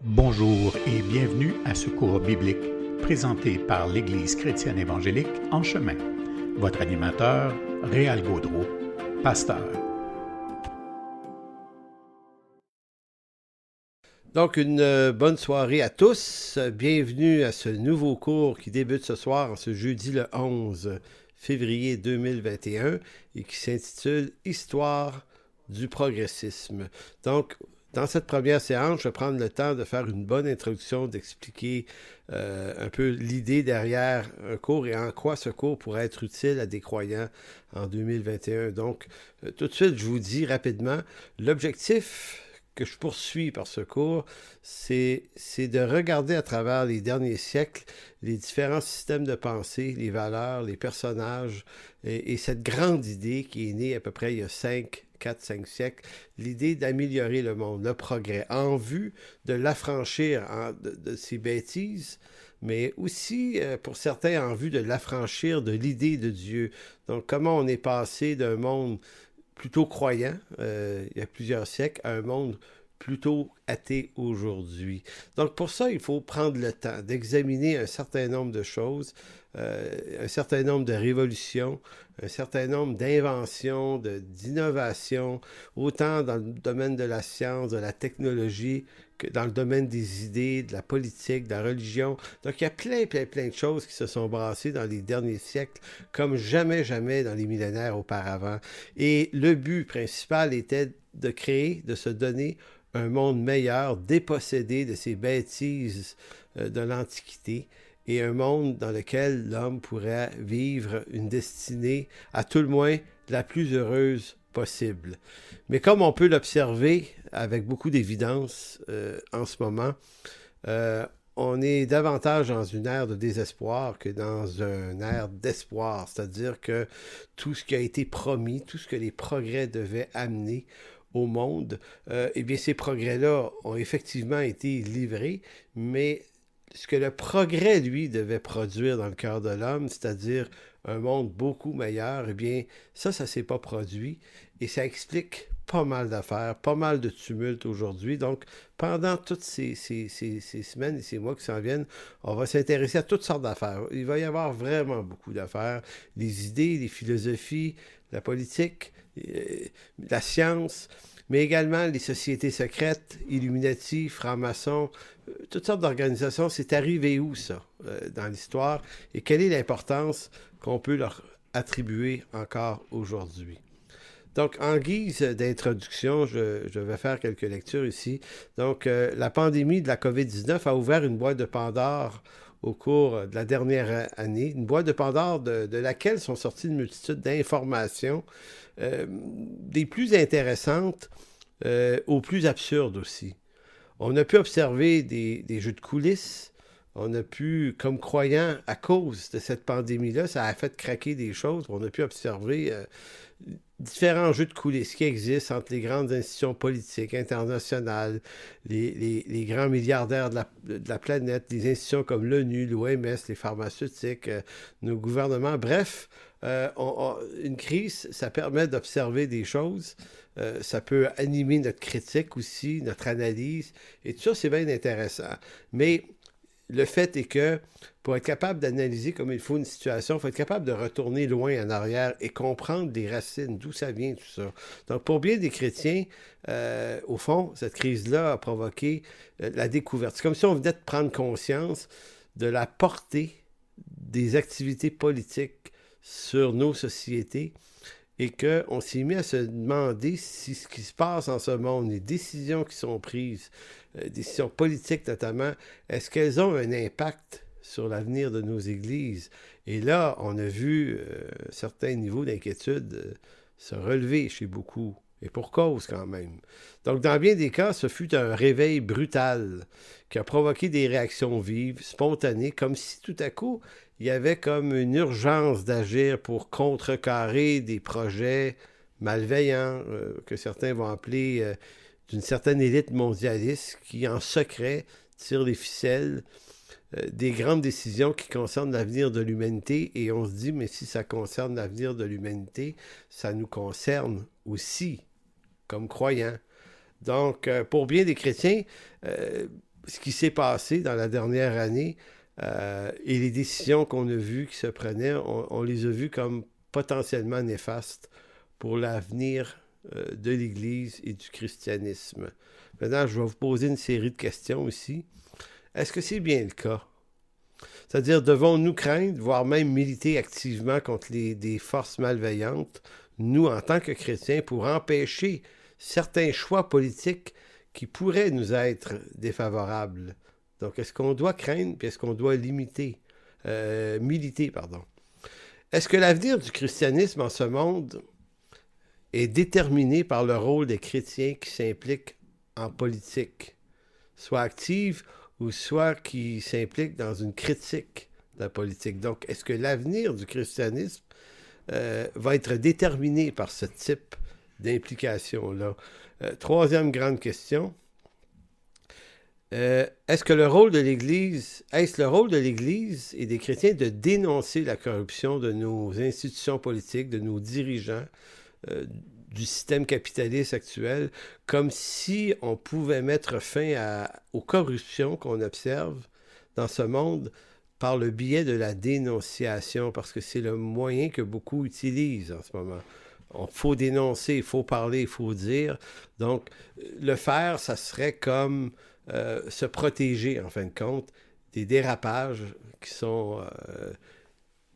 Bonjour et bienvenue à ce cours biblique présenté par l'Église chrétienne évangélique En Chemin. Votre animateur, Réal Gaudreau, pasteur. Donc, une bonne soirée à tous. Bienvenue à ce nouveau cours qui débute ce soir, ce jeudi le 11 février 2021 et qui s'intitule « Histoire du progressisme ». Donc, dans cette première séance, je vais prendre le temps de faire une bonne introduction, d'expliquer un peu l'idée derrière un cours et en quoi ce cours pourrait être utile à des croyants en 2021. Donc, tout de suite, je vous dis rapidement, l'objectif que je poursuis par ce cours, c'est de regarder à travers les derniers siècles les différents systèmes de pensée, les valeurs, les personnages et cette grande idée qui est née à peu près il y a 4-5 siècles, l'idée d'améliorer le monde, le progrès, en vue de l'affranchir de ses bêtises, mais aussi, pour certains, en vue de l'affranchir de l'idée de Dieu. Donc, comment on est passé d'un monde plutôt croyant, il y a plusieurs siècles, à un monde plutôt athée aujourd'hui. Donc, pour ça, il faut prendre le temps d'examiner un certain nombre de choses, un certain nombre de révolutions, un certain nombre d'inventions, d'innovations, autant dans le domaine de la science, de la technologie, que dans le domaine des idées, de la politique, de la religion. Donc, il y a plein de choses qui se sont brassées dans les derniers siècles, comme jamais dans les millénaires auparavant. Et le but principal était de créer, de se donner un monde meilleur, dépossédé de ces bêtises de l'Antiquité, et un monde dans lequel l'homme pourrait vivre une destinée, à tout le moins, la plus heureuse possible. Mais comme on peut l'observer avec beaucoup d'évidence en ce moment, on est davantage dans une ère de désespoir que dans une ère d'espoir. C'est-à-dire que tout ce qui a été promis, tout ce que les progrès devaient amener au monde, eh bien ces progrès-là ont effectivement été livrés, mais ce que le progrès, lui, devait produire dans le cœur de l'homme, c'est-à-dire un monde beaucoup meilleur, eh bien, ça s'est pas produit. Et ça explique pas mal d'affaires, pas mal de tumultes aujourd'hui. Donc, pendant toutes ces semaines et ces mois qui s'en viennent, on va s'intéresser à toutes sortes d'affaires. Il va y avoir vraiment beaucoup d'affaires. Les idées, les philosophies, la politique, la science, mais également les sociétés secrètes, Illuminati, francs-maçons, toutes sortes d'organisations. C'est arrivé où, ça, dans l'histoire? Et quelle est l'importance qu'on peut leur attribuer encore aujourd'hui? Donc, en guise d'introduction, je vais faire quelques lectures ici. Donc, la pandémie de la COVID-19 a ouvert une boîte de Pandore au cours de la dernière année, une boîte de Pandore de laquelle sont sorties une multitude d'informations, des plus intéressantes aux plus absurdes aussi. On a pu observer des jeux de coulisses. On a pu, comme croyants, à cause de cette pandémie-là, ça a fait craquer des choses. On a pu observer différents jeux de coulisses qui existent entre les grandes institutions politiques internationales, les grands milliardaires de la planète, des institutions comme l'ONU, l'OMS, les pharmaceutiques, nos gouvernements. Bref, une crise, ça permet d'observer des choses. Ça peut animer notre critique aussi, notre analyse. Et tout ça, c'est bien intéressant. Mais le fait est que pour être capable d'analyser comme il faut une situation, il faut être capable de retourner loin en arrière et comprendre les racines, d'où ça vient, tout ça. Donc, pour bien des chrétiens, au fond, cette crise-là a provoqué la découverte. C'est comme si on venait de prendre conscience de la portée des activités politiques sur nos sociétés et qu'on s'est mis à se demander si ce qui se passe en ce monde, les décisions qui sont prises, décisions politiques notamment, est-ce qu'elles ont un impact sur l'avenir de nos églises? Et là, on a vu certains niveaux d'inquiétude se relever chez beaucoup, et pour cause quand même. Donc, dans bien des cas, ce fut un réveil brutal qui a provoqué des réactions vives, spontanées, comme si tout à coup, il y avait comme une urgence d'agir pour contrecarrer des projets malveillants que certains vont appeler d'une certaine élite mondialiste qui, en secret, tire les ficelles des grandes décisions qui concernent l'avenir de l'humanité. Et on se dit, mais si ça concerne l'avenir de l'humanité, ça nous concerne aussi, comme croyants. Donc, pour bien des chrétiens, ce qui s'est passé dans la dernière année et les décisions qu'on a vues qui se prenaient, on les a vues comme potentiellement néfastes pour l'avenir de l'Église et du christianisme. Maintenant, je vais vous poser une série de questions aussi. Est-ce que c'est bien le cas? C'est-à-dire, devons-nous craindre, voire même militer activement contre des forces malveillantes, nous, en tant que chrétiens, pour empêcher certains choix politiques qui pourraient nous être défavorables? Donc, est-ce qu'on doit craindre, puis est-ce qu'on doit militer? Est-ce que l'avenir du christianisme en ce monde est déterminé par le rôle des chrétiens qui s'impliquent en politique, soit active ou soit qui s'impliquent dans une critique de la politique? Donc, est-ce que l'avenir du christianisme va être déterminé par ce type d'implication-là? Troisième grande question. Est-ce le rôle de l'Église et des chrétiens de dénoncer la corruption de nos institutions politiques, de nos dirigeants, du système capitaliste actuel, comme si on pouvait mettre fin aux corruptions qu'on observe dans ce monde par le biais de la dénonciation, parce que c'est le moyen que beaucoup utilisent en ce moment. Il faut dénoncer, il faut parler, il faut dire. Donc, le faire, ça serait comme se protéger, en fin de compte, des dérapages qui sont,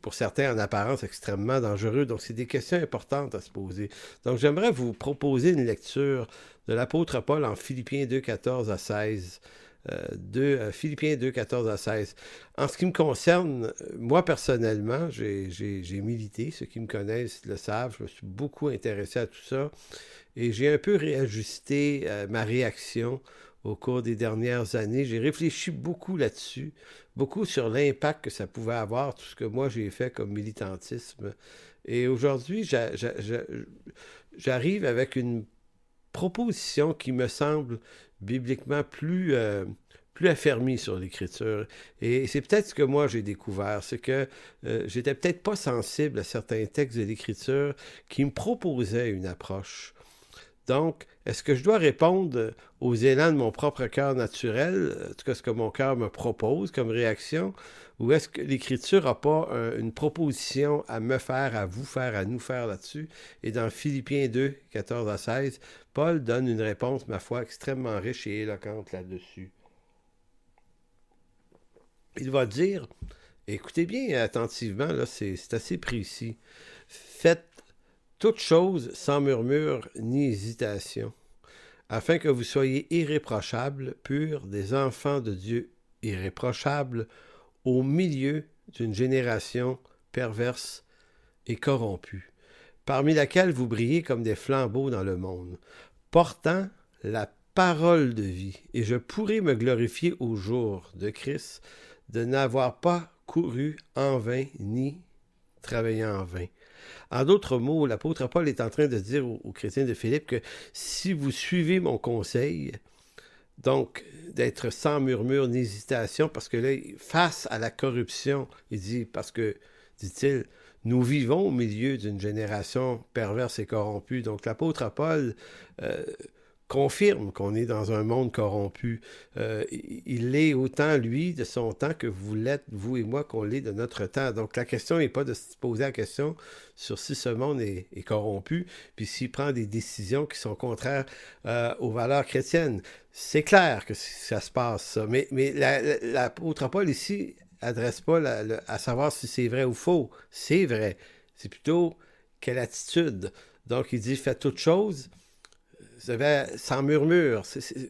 pour certains, en apparence, extrêmement dangereux. Donc, c'est des questions importantes à se poser. Donc, j'aimerais vous proposer une lecture de l'apôtre Paul en Philippiens 2, 14 à 16. Philippiens 2, 14 à 16. En ce qui me concerne, moi personnellement, j'ai milité. Ceux qui me connaissent le savent. Je me suis beaucoup intéressé à tout ça. Et j'ai un peu réajusté ma réaction au cours des dernières années. J'ai réfléchi beaucoup là-dessus, beaucoup sur l'impact que ça pouvait avoir, tout ce que moi j'ai fait comme militantisme. Et aujourd'hui, j'arrive avec une proposition qui me semble bibliquement plus affermie sur l'Écriture. Et c'est peut-être ce que moi j'ai découvert, c'est que j'étais peut-être pas sensible à certains textes de l'Écriture qui me proposaient une approche. Donc, est-ce que je dois répondre aux élans de mon propre cœur naturel, en tout cas ce que mon cœur me propose comme réaction, ou est-ce que l'Écriture n'a pas une proposition à me faire, à vous faire, à nous faire là-dessus? Et dans Philippiens 2, 14 à 16, Paul donne une réponse, ma foi, extrêmement riche et éloquente là-dessus. Il va dire, écoutez bien attentivement, là, c'est assez précis, faites toute chose sans murmure ni hésitation, afin que vous soyez irréprochables, purs, des enfants de Dieu irréprochables, au milieu d'une génération perverse et corrompue, parmi laquelle vous brillez comme des flambeaux dans le monde, portant la parole de vie, et je pourrai me glorifier au jour de Christ de n'avoir pas couru en vain ni travaillé en vain. En d'autres mots, l'apôtre Paul est en train de dire aux chrétiens de Philippe que si vous suivez mon conseil, donc d'être sans murmure ni hésitation, parce que là, face à la corruption, il dit, parce que, dit-il, nous vivons au milieu d'une génération perverse et corrompue. Donc l'apôtre Paul confirme qu'on est dans un monde corrompu. Il l'est autant, lui, de son temps que vous l'êtes, vous et moi, qu'on l'est de notre temps. Donc, la question n'est pas de se poser la question sur si ce monde est corrompu, puis s'il prend des décisions qui sont contraires aux valeurs chrétiennes. C'est clair que ça se passe, ça. Mais l'apôtre Paul, ici, adresse pas à savoir si c'est vrai ou faux. C'est vrai. C'est plutôt quelle attitude. Donc, il dit, faites toute chose sans murmure.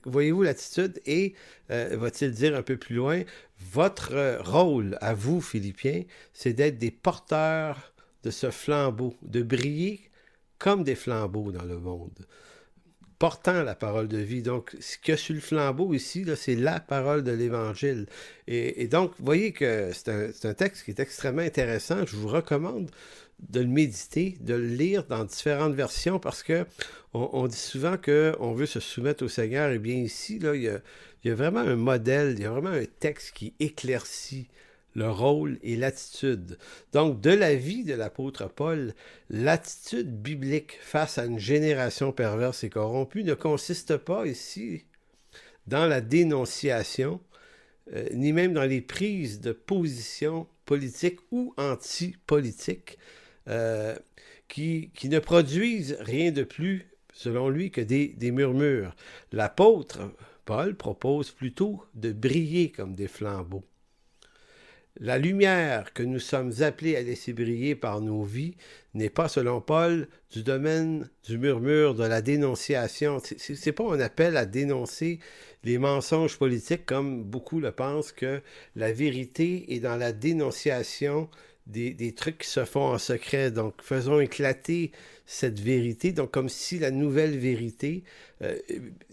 Voyez-vous l'attitude? Et, va-t-il dire un peu plus loin, votre rôle à vous, Philippiens, c'est d'être des porteurs de ce flambeau, de briller comme des flambeaux dans le monde, portant la parole de vie. Donc, ce qu'il y a sur le flambeau ici, là, c'est la parole de l'Évangile. Et donc, vous voyez que c'est un texte qui est extrêmement intéressant. Je vous recommande de le méditer, de le lire dans différentes versions, parce que on dit souvent qu'on veut se soumettre au Seigneur. Et bien ici, là, il y a vraiment un modèle, il y a vraiment un texte qui éclaircit le rôle et l'attitude. Donc, de la vie de l'apôtre Paul, l'attitude biblique face à une génération perverse et corrompue ne consiste pas ici dans la dénonciation, ni même dans les prises de position politique ou anti-politique, qui ne produisent rien de plus, selon lui, que des murmures. L'apôtre Paul propose plutôt de briller comme des flambeaux. La lumière que nous sommes appelés à laisser briller par nos vies n'est pas, selon Paul, du domaine du murmure, de la dénonciation. C'est pas un appel à dénoncer les mensonges politiques, comme beaucoup le pensent, que la vérité est dans la dénonciation des trucs qui se font en secret. Donc, faisons éclater cette vérité. Donc, comme si la nouvelle vérité,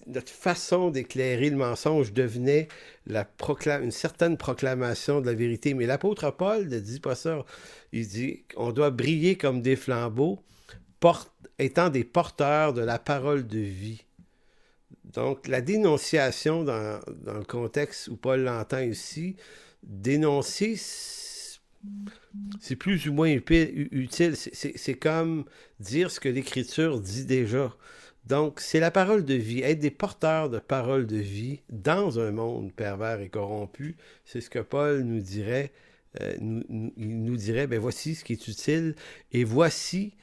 notre façon d'éclairer le mensonge devenait une certaine proclamation de la vérité. Mais l'apôtre Paul ne dit pas ça. Il dit qu'on doit briller comme des flambeaux, étant des porteurs de la parole de vie. Donc, la dénonciation, dans le contexte où Paul l'entend ici, dénoncer, c'est plus ou moins utile. C'est comme dire ce que l'Écriture dit déjà. Donc, c'est la parole de vie. Être des porteurs de parole de vie dans un monde pervers et corrompu, c'est ce que Paul nous dirait. Il nous dirait, ben voici ce qui est utile et voici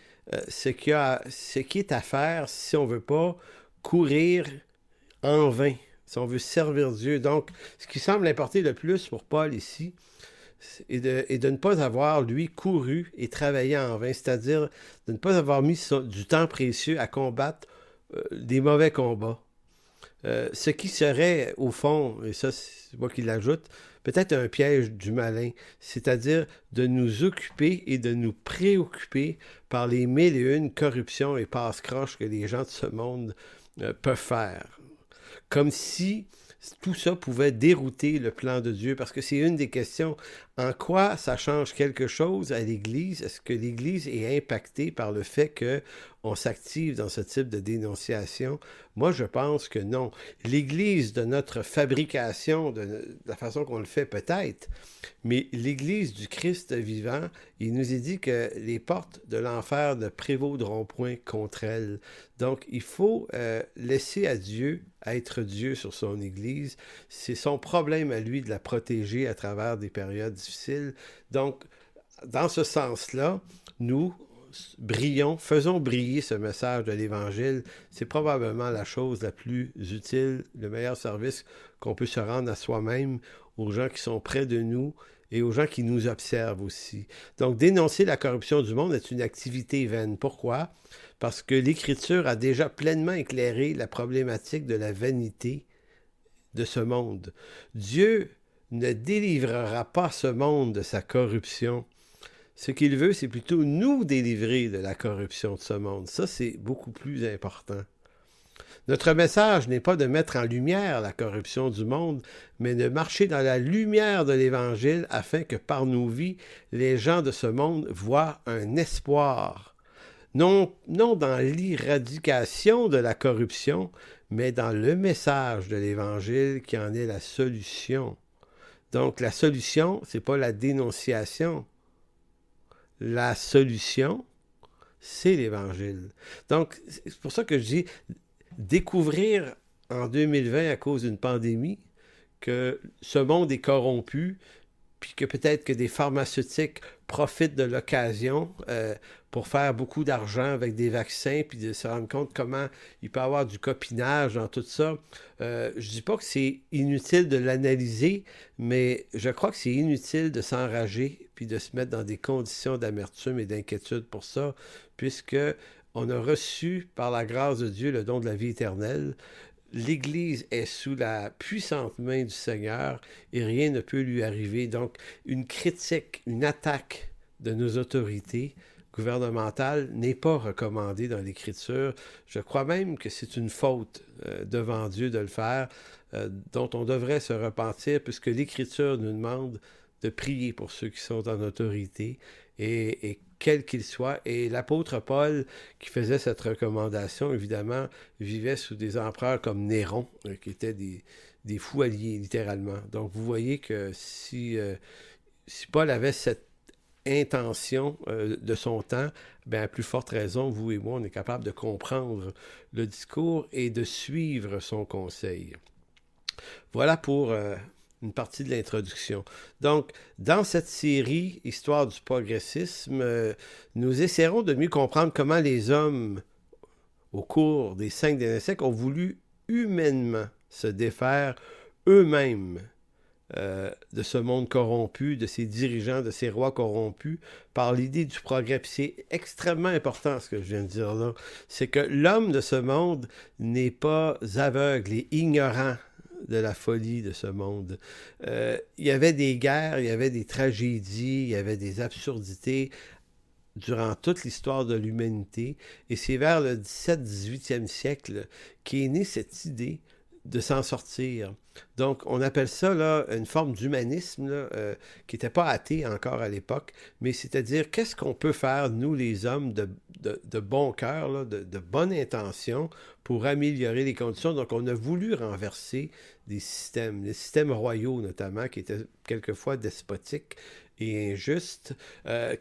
ce qui est à faire si on ne veut pas courir en vain, si on veut servir Dieu. Donc, ce qui semble importer le plus pour Paul ici, et de ne pas avoir, lui, couru et travaillé en vain, c'est-à-dire de ne pas avoir mis du temps précieux à combattre des mauvais combats. Ce qui serait, au fond, et ça c'est moi qui l'ajoute, peut-être un piège du malin, c'est-à-dire de nous occuper et de nous préoccuper par les mille et une corruptions et passe-croches que les gens de ce monde peuvent faire. Comme si tout ça pouvait dérouter le plan de Dieu, parce que c'est une des questions. En quoi ça change quelque chose à l'Église? Est-ce que l'Église est impactée par le fait qu'on s'active dans ce type de dénonciation? Moi, je pense que non. L'Église de notre fabrication, de la façon qu'on le fait peut-être, mais l'Église du Christ vivant, il nous est dit que les portes de l'enfer ne prévaudront point contre elle. Donc, il faut laisser à Dieu être Dieu sur son Église. C'est son problème à lui de la protéger à travers des périodes difficiles. Donc, dans ce sens-là, nous brillons, faisons briller ce message de l'Évangile. C'est probablement la chose la plus utile, le meilleur service qu'on peut se rendre à soi-même, aux gens qui sont près de nous et aux gens qui nous observent aussi. Donc, dénoncer la corruption du monde est une activité vaine. Pourquoi? Parce que l'Écriture a déjà pleinement éclairé la problématique de la vanité de ce monde. Dieu ne délivrera pas ce monde de sa corruption. Ce qu'il veut, c'est plutôt nous délivrer de la corruption de ce monde. Ça, c'est beaucoup plus important. Notre message n'est pas de mettre en lumière la corruption du monde, mais de marcher dans la lumière de l'Évangile afin que par nos vies, les gens de ce monde voient un espoir. Non dans l'éradication de la corruption, mais dans le message de l'Évangile qui en est la solution. Donc, la solution, ce n'est pas la dénonciation. La solution, c'est l'Évangile. Donc, c'est pour ça que je dis, découvrir en 2020, à cause d'une pandémie, que ce monde est corrompu, puis que peut-être que des pharmaceutiques profitent de l'occasion pour faire beaucoup d'argent avec des vaccins, puis de se rendre compte comment il peut y avoir du copinage dans tout ça. Je ne dis pas que c'est inutile de l'analyser, mais je crois que c'est inutile de s'enrager, puis de se mettre dans des conditions d'amertume et d'inquiétude pour ça, puisque on a reçu par la grâce de Dieu le don de la vie éternelle. L'Église est sous la puissante main du Seigneur et rien ne peut lui arriver. Donc, une critique, une attaque de nos autorités gouvernementales n'est pas recommandée dans l'Écriture. Je crois même que c'est une faute devant Dieu de le faire, dont on devrait se repentir, puisque l'Écriture nous demande de prier pour ceux qui sont en autorité et quel qu'il soit. Et l'apôtre Paul, qui faisait cette recommandation, évidemment, vivait sous des empereurs comme Néron, qui étaient des fous alliés, littéralement. Donc, vous voyez que si Paul avait cette intention de son temps, bien, à plus forte raison, vous et moi, on est capable de comprendre le discours et de suivre son conseil. Voilà pour une partie de l'introduction. Donc, dans cette série Histoire du progressisme, nous essaierons de mieux comprendre comment les hommes, au cours des 5 derniers siècles, ont voulu humainement se défaire eux-mêmes de ce monde corrompu, de ces dirigeants, de ces rois corrompus, par l'idée du progrès. Puis c'est extrêmement important ce que je viens de dire là. C'est que l'homme de ce monde n'est pas aveugle et ignorant de la folie de ce monde. Il y avait des guerres, il y avait des tragédies, il y avait des absurdités durant toute l'histoire de l'humanité. Et c'est vers le 17-18e siècle qu'est née cette idée de s'en sortir. Donc, on appelle ça là, une forme d'humanisme là, qui n'était pas athée encore à l'époque, mais c'est-à-dire qu'est-ce qu'on peut faire, nous les hommes, de bon cœur, là, de bonne intention, pour améliorer les conditions. Donc, on a voulu renverser des systèmes, les systèmes royaux notamment, qui étaient quelquefois despotiques et injustes,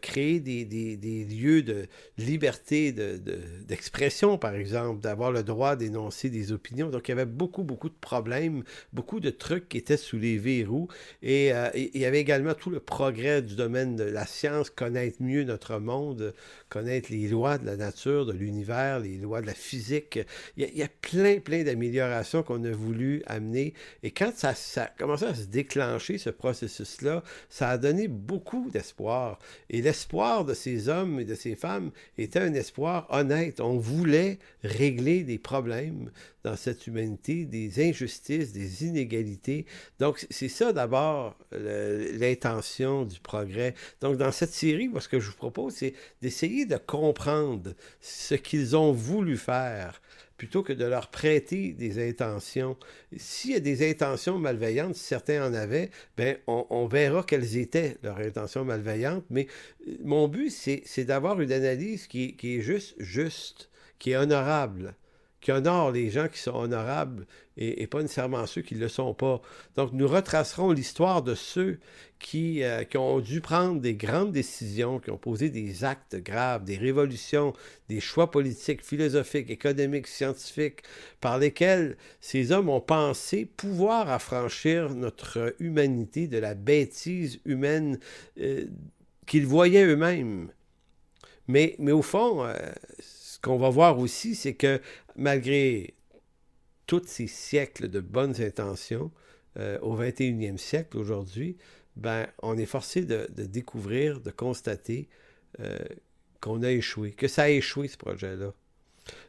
créer des lieux de liberté d'expression, par exemple, d'avoir le droit d'énoncer des opinions. Donc, il y avait beaucoup de problèmes, beaucoup de trucs qui étaient sous les verrous. Et il y avait également tout le progrès du domaine de la science, connaître mieux notre monde, connaître les lois de la nature, de l'univers, les lois de la physique. Il y a plein d'améliorations qu'on a voulu amener. Et quand ça a commencé à se déclencher, ce processus-là, ça a donné beaucoup d'espoir. Et l'espoir de ces hommes et de ces femmes était un espoir honnête. On voulait régler des problèmes dans cette humanité, des injustices, des inégalités. Donc, c'est ça d'abord l'intention du progrès. Donc, dans cette série, moi, ce que je vous propose, c'est d'essayer de comprendre ce qu'ils ont voulu faire plutôt que de leur prêter des intentions. S'il y a des intentions malveillantes, si certains en avaient, ben on verra quelles étaient leurs intentions malveillantes, mais mon but, c'est d'avoir une analyse qui est juste, qui est honorable, qui honore les gens qui sont honorables et pas nécessairement ceux qui ne le sont pas. Donc, nous retracerons l'histoire de ceux qui ont dû prendre des grandes décisions, qui ont posé des actes graves, des révolutions, des choix politiques, philosophiques, économiques, scientifiques, par lesquels ces hommes ont pensé pouvoir affranchir notre humanité de la bêtise humaine qu'ils voyaient eux-mêmes. Mais au fond, ce qu'on va voir aussi, c'est que malgré tous ces siècles de bonnes intentions, au 21e siècle aujourd'hui, ben, on est forcé de découvrir, de constater qu'on a échoué, que ça a échoué ce projet-là.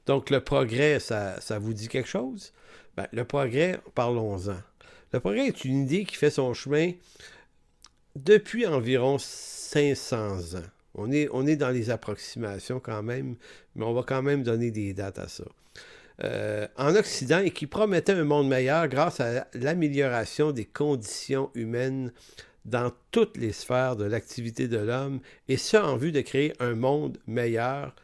Donc le progrès, ça vous dit quelque chose? Ben, le progrès, parlons-en. Le progrès est une idée qui fait son chemin depuis environ 500 ans. On est dans les approximations quand même, mais on va quand même donner des dates à ça. En Occident, et qui promettait un monde meilleur grâce à l'amélioration des conditions humaines dans toutes les sphères de l'activité de l'homme, et ce en vue de créer un monde meilleur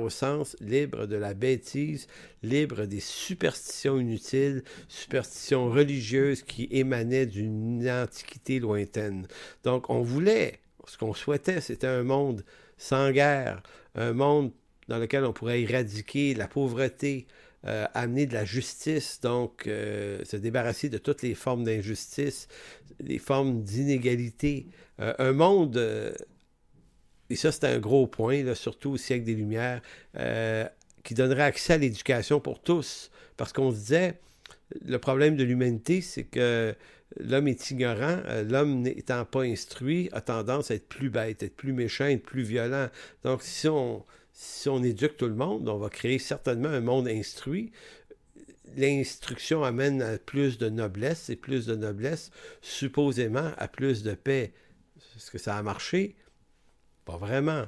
au sens libre de la bêtise, libre des superstitions inutiles, superstitions religieuses qui émanaient d'une antiquité lointaine. Donc on voulait, ce qu'on souhaitait, c'était un monde sans guerre, un monde dans lequel on pourrait éradiquer la pauvreté, amener de la justice, donc se débarrasser de toutes les formes d'injustice, les formes d'inégalité. Un monde, et ça c'est un gros point, là, surtout au siècle des Lumières, qui donnerait accès à l'éducation pour tous. Parce qu'on se disait, le problème de l'humanité, c'est que l'homme est ignorant, l'homme n'étant pas instruit, a tendance à être plus bête, être plus méchant, être plus violent. Donc si on éduque tout le monde, on va créer certainement un monde instruit. L'instruction amène à plus de noblesse, et plus de noblesse, supposément, à plus de paix. Est-ce que ça a marché? Pas vraiment.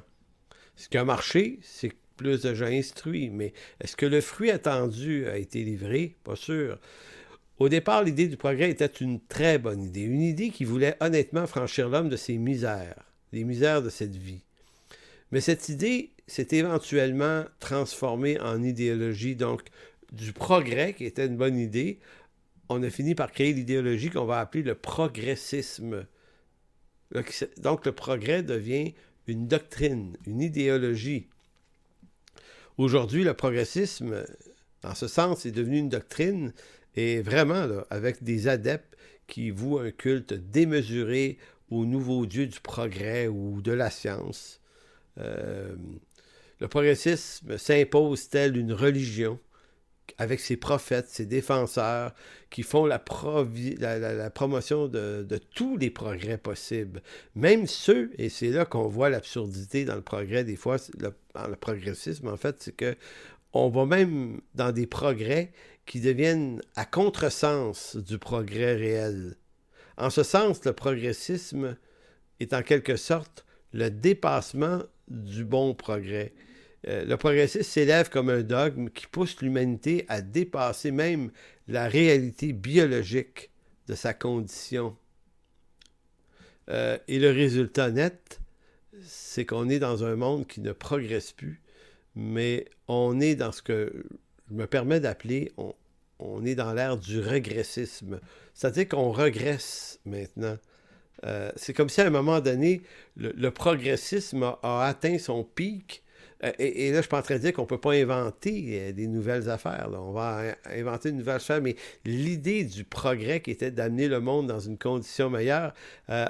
Ce qui a marché, c'est plus de gens instruits. Mais est-ce que le fruit attendu a été livré? Pas sûr. Au départ, l'idée du progrès était une très bonne idée. Une idée qui voulait honnêtement franchir l'homme de ses misères, les misères de cette vie. Mais cette idée s'est éventuellement transformée en idéologie, donc du progrès, qui était une bonne idée, on a fini par créer l'idéologie qu'on va appeler le progressisme. Donc le progrès devient une doctrine, une idéologie. Aujourd'hui, le progressisme, dans ce sens, est devenu une doctrine Et vraiment, là, avec des adeptes qui vouent un culte démesuré au nouveau dieu du progrès ou de la science. Le progressisme s'impose tel une religion avec ses prophètes, ses défenseurs, qui font la promotion de tous les progrès possibles. Même ceux, et c'est là qu'on voit l'absurdité dans le progrès, des fois, dans le progressisme, en fait, c'est que on va même dans des progrès qui deviennent à contresens du progrès réel. En ce sens, le progressisme est en quelque sorte le dépassement du bon progrès. Le progressisme s'élève comme un dogme qui pousse l'humanité à dépasser même la réalité biologique de sa condition. Et le résultat net, c'est qu'on est dans un monde qui ne progresse plus, mais on est dans ce que je me permets d'appeler, on est dans l'ère du régressisme. C'est-à-dire qu'on régresse maintenant. C'est comme si à un moment donné, le progressisme a atteint son pic. Et là, je ne suis pas en train de dire qu'on ne peut pas inventer des nouvelles affaires. Là. On va inventer une nouvelle affaire, mais l'idée du progrès qui était d'amener le monde dans une condition meilleure,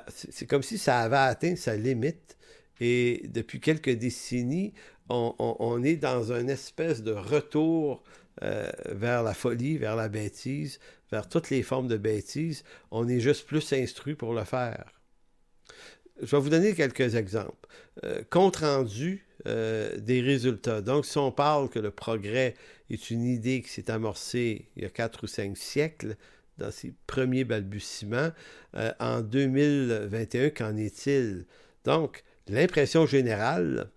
c'est comme si ça avait atteint sa limite. Et depuis quelques décennies, on est dans une espèce de retour vers la folie, vers la bêtise, vers toutes les formes de bêtise. On est juste plus instruit pour le faire. Je vais vous donner quelques exemples. Compte rendu des résultats. Donc, si on parle que le progrès est une idée qui s'est amorcée il y a 4 ou 5 siècles, dans ses premiers balbutiements, en 2021, qu'en est-il? Donc, l'impression générale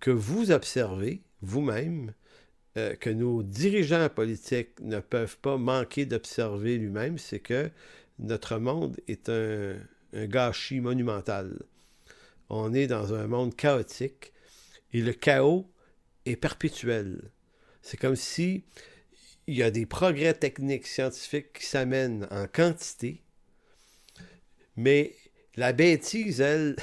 que vous observez vous-même, que nos dirigeants politiques ne peuvent pas manquer d'observer lui-même, c'est que notre monde est un gâchis monumental. On est dans un monde chaotique et le chaos est perpétuel. C'est comme si il y a des progrès techniques, scientifiques qui s'amènent en quantité, mais la bêtise, elle,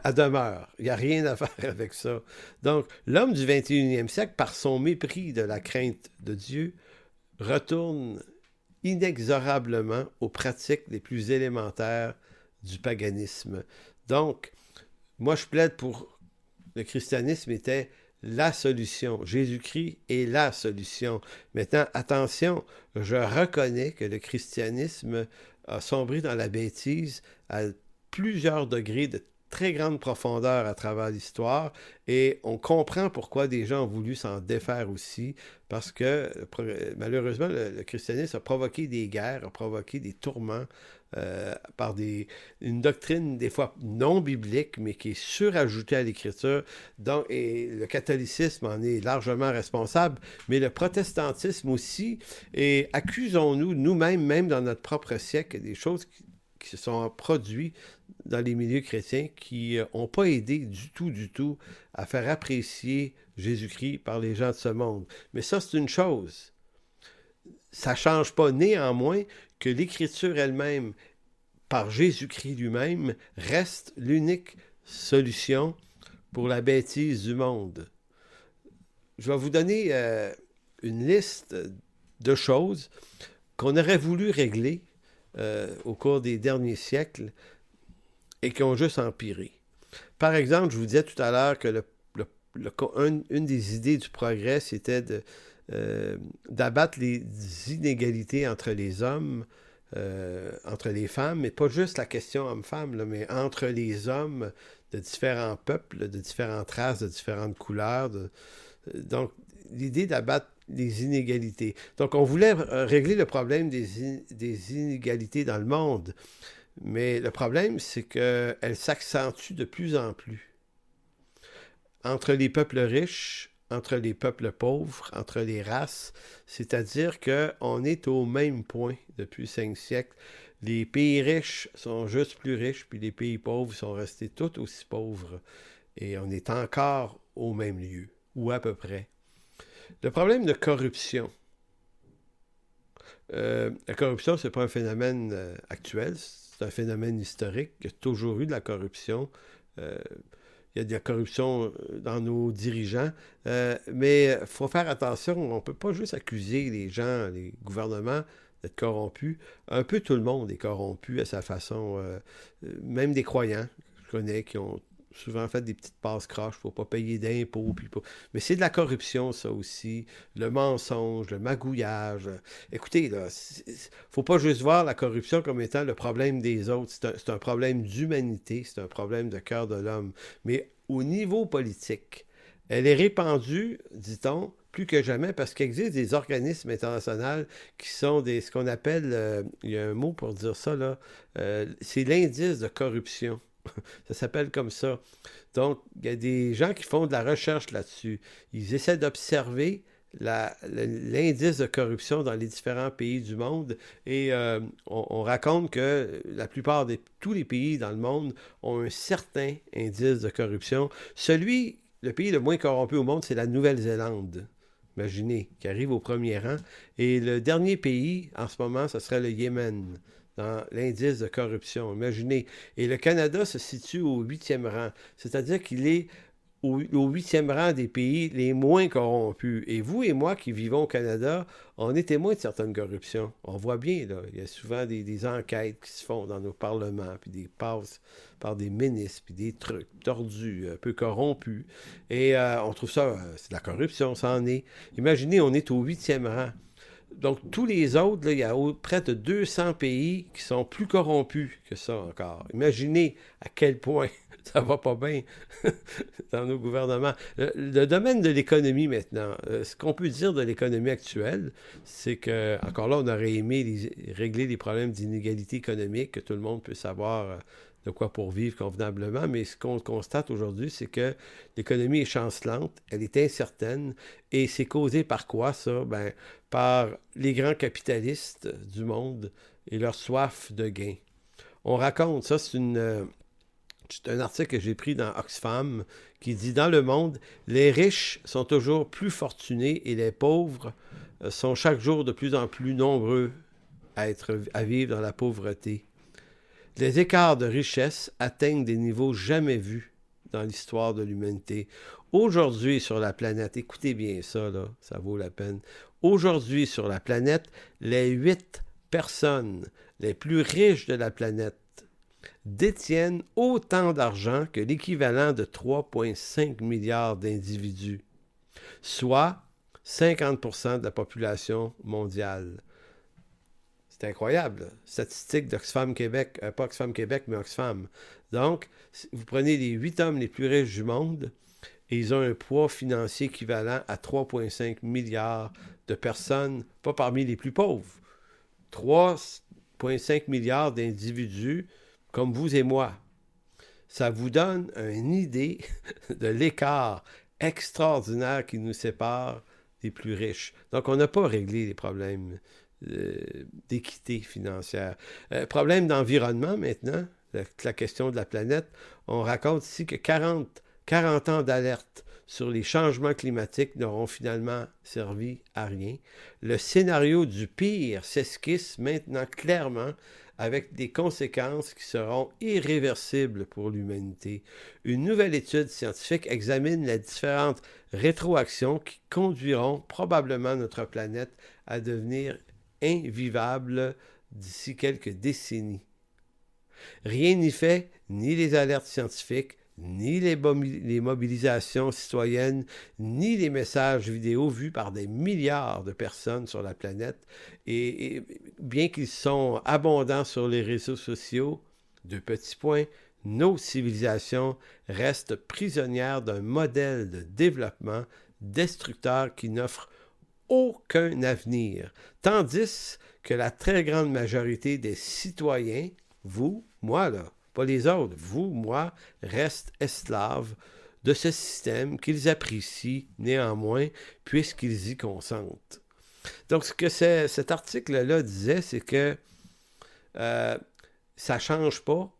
elle demeure. Il n'y a rien à faire avec ça. Donc, l'homme du 21e siècle, par son mépris de la crainte de Dieu, retourne inexorablement aux pratiques les plus élémentaires du paganisme. Donc, moi, je plaide pour le christianisme était la solution. Jésus-Christ est la solution. Maintenant, attention, je reconnais que le christianisme a sombré dans la bêtise à plusieurs degrés de très grande profondeur à travers l'histoire et on comprend pourquoi des gens ont voulu s'en défaire aussi parce que malheureusement le christianisme a provoqué des guerres, a provoqué des tourments par une doctrine des fois non biblique mais qui est surajoutée à l'écriture. Donc, et le catholicisme en est largement responsable, mais le protestantisme aussi. Et accusons-nous nous-mêmes, même dans notre propre siècle, des choses qui se sont produites dans les milieux chrétiens qui n'ont pas aidé du tout à faire apprécier Jésus-Christ par les gens de ce monde. Mais ça, c'est une chose. Ça ne change pas néanmoins que l'Écriture elle-même, par Jésus-Christ lui-même, reste l'unique solution pour la bêtise du monde. Je vais vous donner une liste de choses qu'on aurait voulu régler au cours des derniers siècles et qui ont juste empiré. Par exemple, je vous disais tout à l'heure que une des idées du progrès, c'était d'abattre les inégalités entre les hommes, entre les femmes, mais pas juste la question homme-femme, là, mais entre les hommes de différents peuples, de différentes races, de différentes couleurs. Donc, l'idée d'abattre les inégalités. Donc, on voulait régler le problème des inégalités dans le monde. Mais le problème, c'est qu'elle s'accentue de plus en plus. Entre les peuples riches, entre les peuples pauvres, entre les races, c'est-à-dire qu'on est au même point depuis 5 siècles. Les pays riches sont juste plus riches, puis les pays pauvres sont restés tout aussi pauvres. Et on est encore au même lieu, ou à peu près. Le problème de corruption. La corruption, ce n'est pas un phénomène actuel, c'est un phénomène historique. Il y a toujours eu de la corruption. il y a de la corruption dans nos dirigeants, mais il faut faire attention, on ne peut pas juste accuser les gens, les gouvernements d'être corrompus. Un peu tout le monde est corrompu à sa façon, même des croyants, je connais, qui ont souvent fait des petites passes-croches pour ne pas payer d'impôts. Mais c'est de la corruption, ça aussi. Le mensonge, le magouillage. Écoutez, il ne faut pas juste voir la corruption comme étant le problème des autres. C'est un problème d'humanité, c'est un problème de cœur de l'homme. Mais au niveau politique, elle est répandue, dit-on, plus que jamais, parce qu'il existe des organismes internationaux qui sont ce qu'on appelle, il y a un mot pour dire ça, là, c'est l'indice de corruption. Ça s'appelle comme ça. Donc, il y a des gens qui font de la recherche là-dessus. Ils essaient d'observer l'indice de corruption dans les différents pays du monde et on raconte que la plupart tous les pays dans le monde ont un certain indice de corruption. Le pays le moins corrompu au monde, c'est la Nouvelle-Zélande. Imaginez, qui arrive au premier rang. Et le dernier pays, en ce moment, ce serait le Yémen, dans l'indice de corruption. Imaginez. Et le Canada se situe au 8e rang. C'est-à-dire qu'il est au 8e rang des pays les moins corrompus. Et vous et moi qui vivons au Canada, on est témoins de certaines corruptions. On voit bien, là, il y a souvent des enquêtes qui se font dans nos parlements, puis des passes par des ministres, puis des trucs tordus, un peu corrompus. Et on trouve ça, c'est de la corruption, ça en est. Imaginez, on est au 8e rang. Donc, tous les autres, là, il y a près de 200 pays qui sont plus corrompus que ça encore. Imaginez à quel point ça va pas bien dans nos gouvernements. Le domaine de l'économie maintenant, ce qu'on peut dire de l'économie actuelle, c'est que, encore là, on aurait aimé régler les problèmes d'inégalité économique, que tout le monde peut savoir de quoi pour vivre convenablement, mais ce qu'on constate aujourd'hui, c'est que l'économie est chancelante, elle est incertaine, et c'est causé par quoi, ça? Ben, par les grands capitalistes du monde et leur soif de gain. On raconte, ça c'est un article que j'ai pris dans Oxfam qui dit « Dans le monde, les riches sont toujours plus fortunés et les pauvres sont chaque jour de plus en plus nombreux à vivre dans la pauvreté. Les écarts de richesse atteignent des niveaux jamais vus dans l'histoire de l'humanité. Aujourd'hui sur la planète, écoutez bien ça, là, ça vaut la peine. Aujourd'hui sur la planète, les 8 personnes les plus riches de la planète détiennent autant d'argent que l'équivalent de 3,5 milliards d'individus, soit 50% de la population mondiale. C'est incroyable, là. Statistique d'Oxfam Québec, pas Oxfam Québec, mais Oxfam. Donc, vous prenez les 8 hommes les plus riches du monde et ils ont un poids financier équivalent à 3,5 milliards de personnes, pas parmi les plus pauvres. 3,5 milliards d'individus comme vous et moi. Ça vous donne une idée de l'écart extraordinaire qui nous sépare des plus riches. Donc, on n'a pas réglé les problèmes d'équité financière. Problème d'environnement maintenant, la question de la planète. On raconte ici que 40 ans d'alerte sur les changements climatiques n'auront finalement servi à rien. Le scénario du pire s'esquisse maintenant clairement avec des conséquences qui seront irréversibles pour l'humanité. Une nouvelle étude scientifique examine les différentes rétroactions qui conduiront probablement notre planète à devenir invivable d'ici quelques décennies. Rien n'y fait, ni les alertes scientifiques, ni les mobilisations citoyennes, ni les messages vidéo vus par des milliards de personnes sur la planète. Et bien qu'ils sont abondants sur les réseaux sociaux, 2 petits points, nos civilisations restent prisonnières d'un modèle de développement destructeur qui n'offre aucun avenir, tandis que la très grande majorité des citoyens, vous, moi là, pas les autres, vous, moi, restent esclaves de ce système qu'ils apprécient néanmoins puisqu'ils y consentent. Donc, ce que cet article-là disait, c'est que ça ne change pas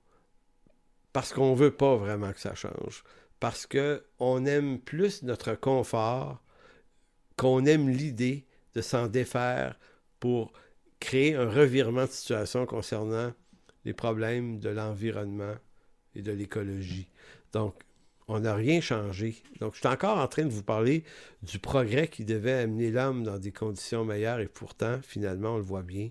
parce qu'on ne veut pas vraiment que ça change. Parce qu'on aime plus notre confort qu'on aime l'idée de s'en défaire pour créer un revirement de situation concernant les problèmes de l'environnement et de l'écologie. Donc, on n'a rien changé. Donc, je suis encore en train de vous parler du progrès qui devait amener l'homme dans des conditions meilleures et pourtant, finalement, on le voit bien,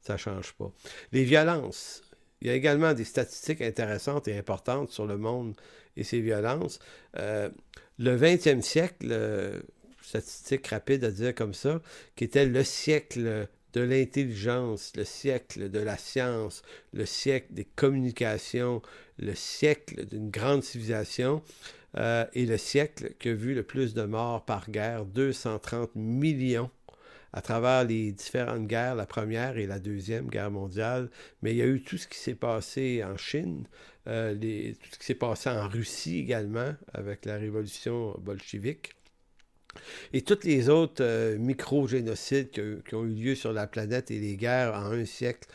ça ne change pas. Les violences. Il y a également des statistiques intéressantes et importantes sur le monde et ses violences. Le 20e siècle, statistique rapide à dire comme ça, qui était le siècle de l'intelligence, le siècle de la science, le siècle des communications, le siècle d'une grande civilisation et le siècle qui a vu le plus de morts par guerre, 230 millions à travers les différentes guerres, la première et la deuxième guerre mondiale. Mais il y a eu tout ce qui s'est passé en Chine, tout ce qui s'est passé en Russie également avec la révolution bolchevique. Et tous les autres micro-génocides qui ont eu lieu sur la planète et les guerres en un siècle.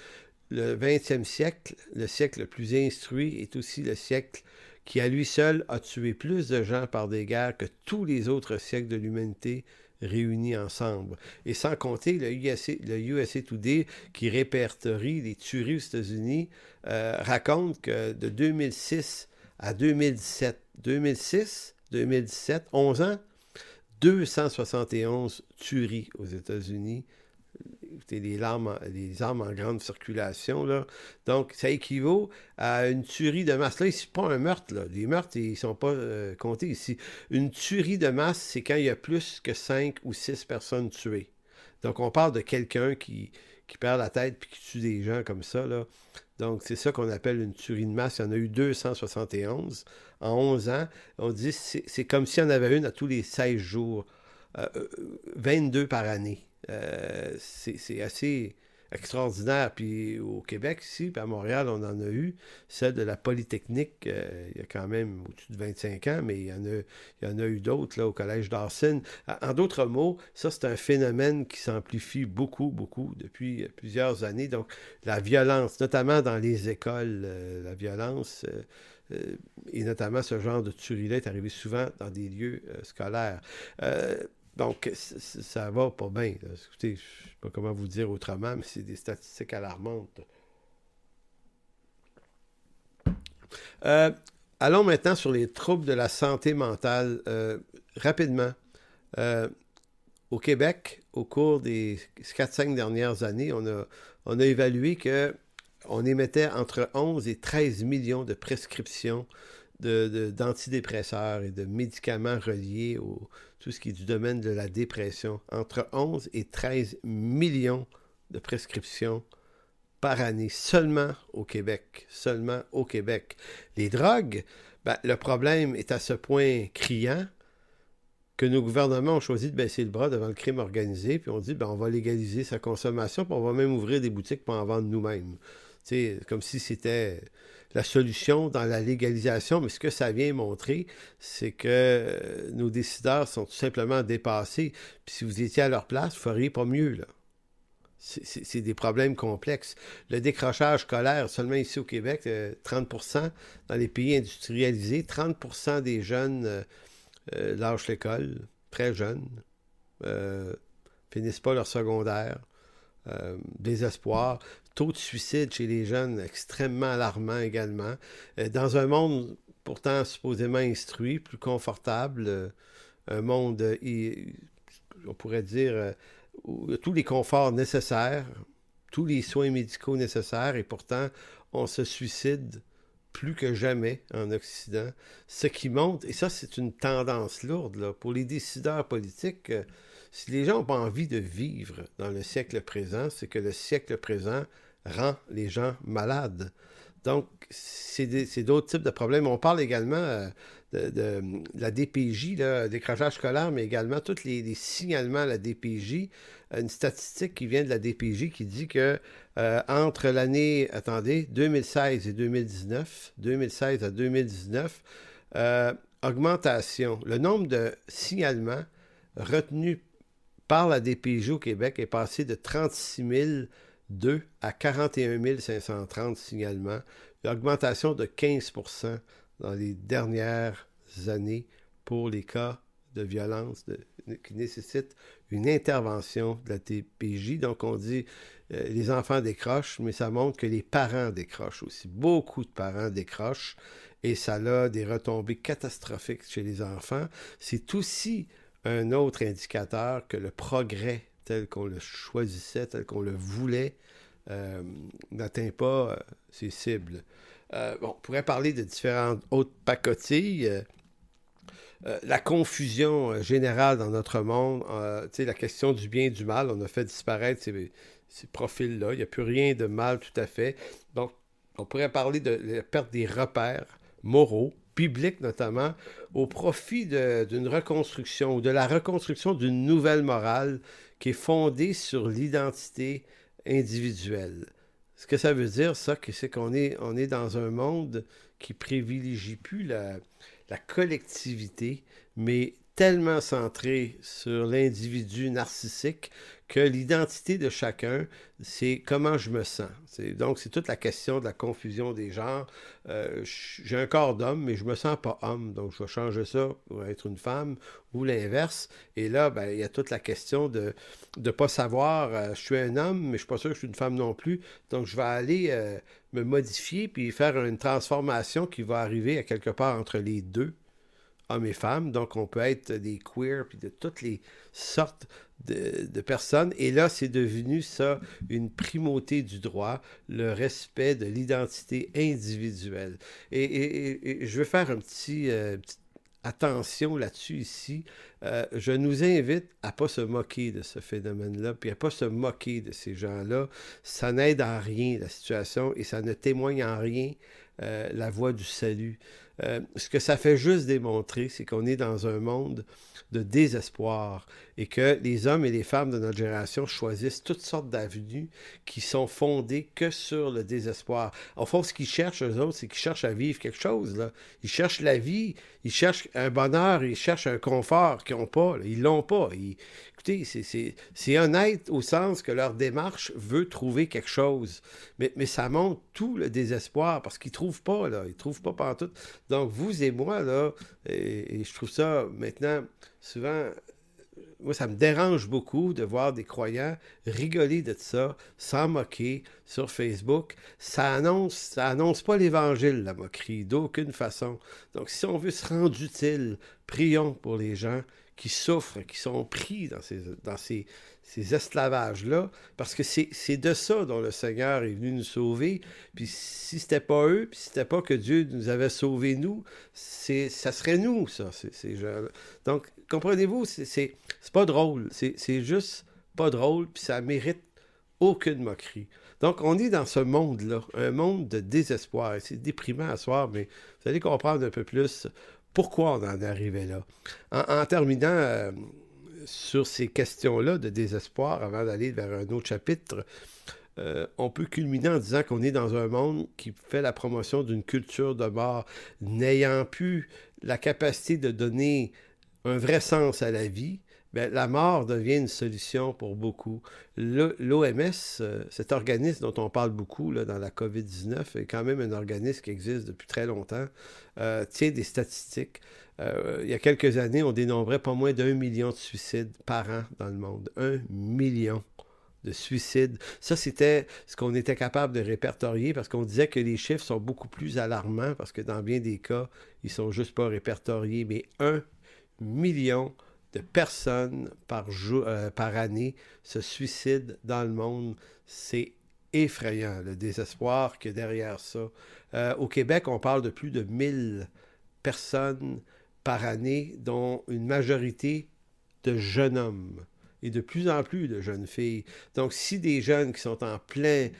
Le 20e siècle, le siècle le plus instruit, est aussi le siècle qui à lui seul a tué plus de gens par des guerres que tous les autres siècles de l'humanité réunis ensemble. Et sans compter le USA Today qui répertorie les tueries aux États-Unis, raconte que de 2006 à 2017, 11 ans, 271 tueries aux États-Unis. Écoutez, les armes en grande circulation, là. Donc, ça équivaut à une tuerie de masse. Là, ici, pas un meurtre, là. Les meurtres, ils ne sont pas comptés ici. Une tuerie de masse, c'est quand il y a plus que 5 ou 6 personnes tuées. Donc, on parle de quelqu'un qui perd la tête et qui tue des gens comme ça, là. Donc, c'est ça qu'on appelle une tuerie de masse. Il y en a eu 271 en 11 ans. On dit que c'est comme s'il y en avait une à tous les 16 jours. 22 par année. C'est assez extraordinaire. Puis au Québec, ici, puis à Montréal, on en a eu. Celle de la Polytechnique, il y a quand même au-dessus de 25 ans, mais il y en a eu d'autres là, au Collège d'Arcine. En d'autres mots, ça, c'est un phénomène qui s'amplifie beaucoup, beaucoup depuis plusieurs années. Donc, la violence, notamment dans les écoles, la violence... et notamment ce genre de tuerie-là est arrivé souvent dans des lieux scolaires. Donc, ça va pas bien. Là. Écoutez, je ne sais pas comment vous dire autrement, mais c'est des statistiques alarmantes. Allons maintenant sur les troubles de la santé mentale. Rapidement, au Québec, au cours des 4-5 dernières années, on a évalué qu'on émettait entre 11 et 13 millions de prescriptions d'antidépresseurs et de médicaments reliés au tout ce qui est du domaine de la dépression. Entre 11 et 13 millions de prescriptions par année, seulement au Québec. Seulement au Québec. Les drogues, le problème est à ce point criant que nos gouvernements ont choisi de baisser le bras devant le crime organisé, puis on dit, on va légaliser sa consommation, puis on va même ouvrir des boutiques pour en vendre nous-mêmes. C'est comme si c'était la solution dans la légalisation, mais ce que ça vient montrer, c'est que nos décideurs sont tout simplement dépassés. Puis si vous étiez à leur place, vous ne feriez pas mieux, là. C'est des problèmes complexes. Le décrochage scolaire, seulement ici au Québec, 30%, dans les pays industrialisés, 30% des jeunes lâchent l'école, très jeunes, finissent pas leur secondaire, désespoir. Taux de suicide chez les jeunes extrêmement alarmant également. Dans un monde pourtant supposément instruit, plus confortable, un monde, on pourrait dire, où il y a tous les conforts nécessaires, tous les soins médicaux nécessaires, et pourtant on se suicide plus que jamais en Occident. Ce qui montre, et ça c'est une tendance lourde là, pour les décideurs politiques, si les gens n'ont pas envie de vivre dans le siècle présent, c'est que le siècle présent rend les gens malades. Donc, c'est d'autres types de problèmes. On parle également de la DPJ, là, décrochage scolaire, mais également tous les signalements à la DPJ. Une statistique qui vient de la DPJ qui dit que entre l'année, 2016 et 2019, 2016 à 2019, augmentation. Le nombre de signalements retenus par la DPJ au Québec est passé de 36 002 à 41 530 signalements. Une augmentation de 15% dans les dernières années pour les cas de violence qui nécessitent une intervention de la DPJ. Donc, on dit les enfants décrochent, mais ça montre que les parents décrochent aussi. Beaucoup de parents décrochent et ça a des retombées catastrophiques chez les enfants. C'est aussi un autre indicateur que le progrès tel qu'on le choisissait, tel qu'on le voulait, n'atteint pas ses cibles. On pourrait parler de différentes autres pacotilles. La confusion générale dans notre monde, la question du bien et du mal, on a fait disparaître ces profils-là. Il n'y a plus rien de mal tout à fait. Donc, on pourrait parler de la perte des repères moraux, bibliques notamment, au profit d'une reconstruction ou de la reconstruction d'une nouvelle morale qui est fondée sur l'identité individuelle. Ce que ça veut dire, ça, c'est qu'on est dans un monde qui privilégie plus la collectivité, mais tellement centré sur l'individu narcissique que l'identité de chacun, c'est comment je me sens. Donc, c'est toute la question de la confusion des genres. J'ai un corps d'homme, mais je me sens pas homme, donc je vais changer ça pour être une femme, ou l'inverse. Et là, il y a toute la question de ne pas savoir, je suis un homme, mais je suis pas sûr que je suis une femme non plus, donc je vais aller me modifier, puis faire une transformation qui va arriver à quelque part entre les deux, hommes et femmes. Donc, on peut être des queers, puis de toutes les sortes de personnes. Et là, c'est devenu ça, une primauté du droit, le respect de l'identité individuelle. Et je veux faire petite attention là-dessus ici. Je nous invite à ne pas se moquer de ce phénomène-là, puis à ne pas se moquer de ces gens-là. Ça n'aide en rien la situation et ça ne témoigne en rien la voie du salut. Ce que ça fait juste démontrer, c'est qu'on est dans un monde de désespoir et que les hommes et les femmes de notre génération choisissent toutes sortes d'avenues qui sont fondées que sur le désespoir. En fond, ce qu'ils cherchent, eux autres, c'est qu'ils cherchent à vivre quelque chose, là. Ils cherchent la vie, ils cherchent un bonheur, ils cherchent un confort qu'ils n'ont pas, là. Ils l'ont pas. Écoutez, c'est honnête au sens que leur démarche veut trouver quelque chose. Mais ça montre tout le désespoir parce qu'ils ne trouvent pas, là. Ils ne trouvent pas pantoute. Donc, vous et moi, là, et je trouve ça maintenant, souvent, moi, ça me dérange beaucoup de voir des croyants rigoler de ça, s'en moquer sur Facebook. Ça annonce pas l'Évangile, la moquerie, d'aucune façon. Donc, si on veut se rendre utile, prions pour les gens qui souffrent, qui sont pris dans ces esclavages-là, parce que c'est de ça dont le Seigneur est venu nous sauver. Puis si c'était pas eux, puis si c'était pas que Dieu nous avait sauvés, nous, ça serait nous, ça, ces gens-là. Donc, comprenez-vous, c'est pas drôle. C'est juste pas drôle, puis ça mérite aucune moquerie. Donc, on est dans ce monde-là, un monde de désespoir. C'est déprimant à soir, mais vous allez comprendre un peu plus pourquoi on en est arrivé là. En terminant sur ces questions-là de désespoir, avant d'aller vers un autre chapitre, on peut culminer en disant qu'on est dans un monde qui fait la promotion d'une culture de mort, n'ayant plus la capacité de donner un vrai sens à la vie. Bien, la mort devient une solution pour beaucoup. L'OMS, cet organisme dont on parle beaucoup là, dans la COVID-19, est quand même un organisme qui existe depuis très longtemps, tient des statistiques. Il y a quelques années, on dénombrait pas moins d'1 million de suicides par an dans le monde. 1 million de suicides. Ça, c'était ce qu'on était capable de répertorier parce qu'on disait que les chiffres sont beaucoup plus alarmants parce que dans bien des cas, ils sont juste pas répertoriés. Mais 1 million de personnes par année se suicident dans le monde. C'est effrayant, le désespoir qu'il y a derrière ça. Au Québec, on parle de plus de 1000 personnes par année, dont une majorité de jeunes hommes et de plus en plus de jeunes filles. Donc, si des jeunes qui sont en pleine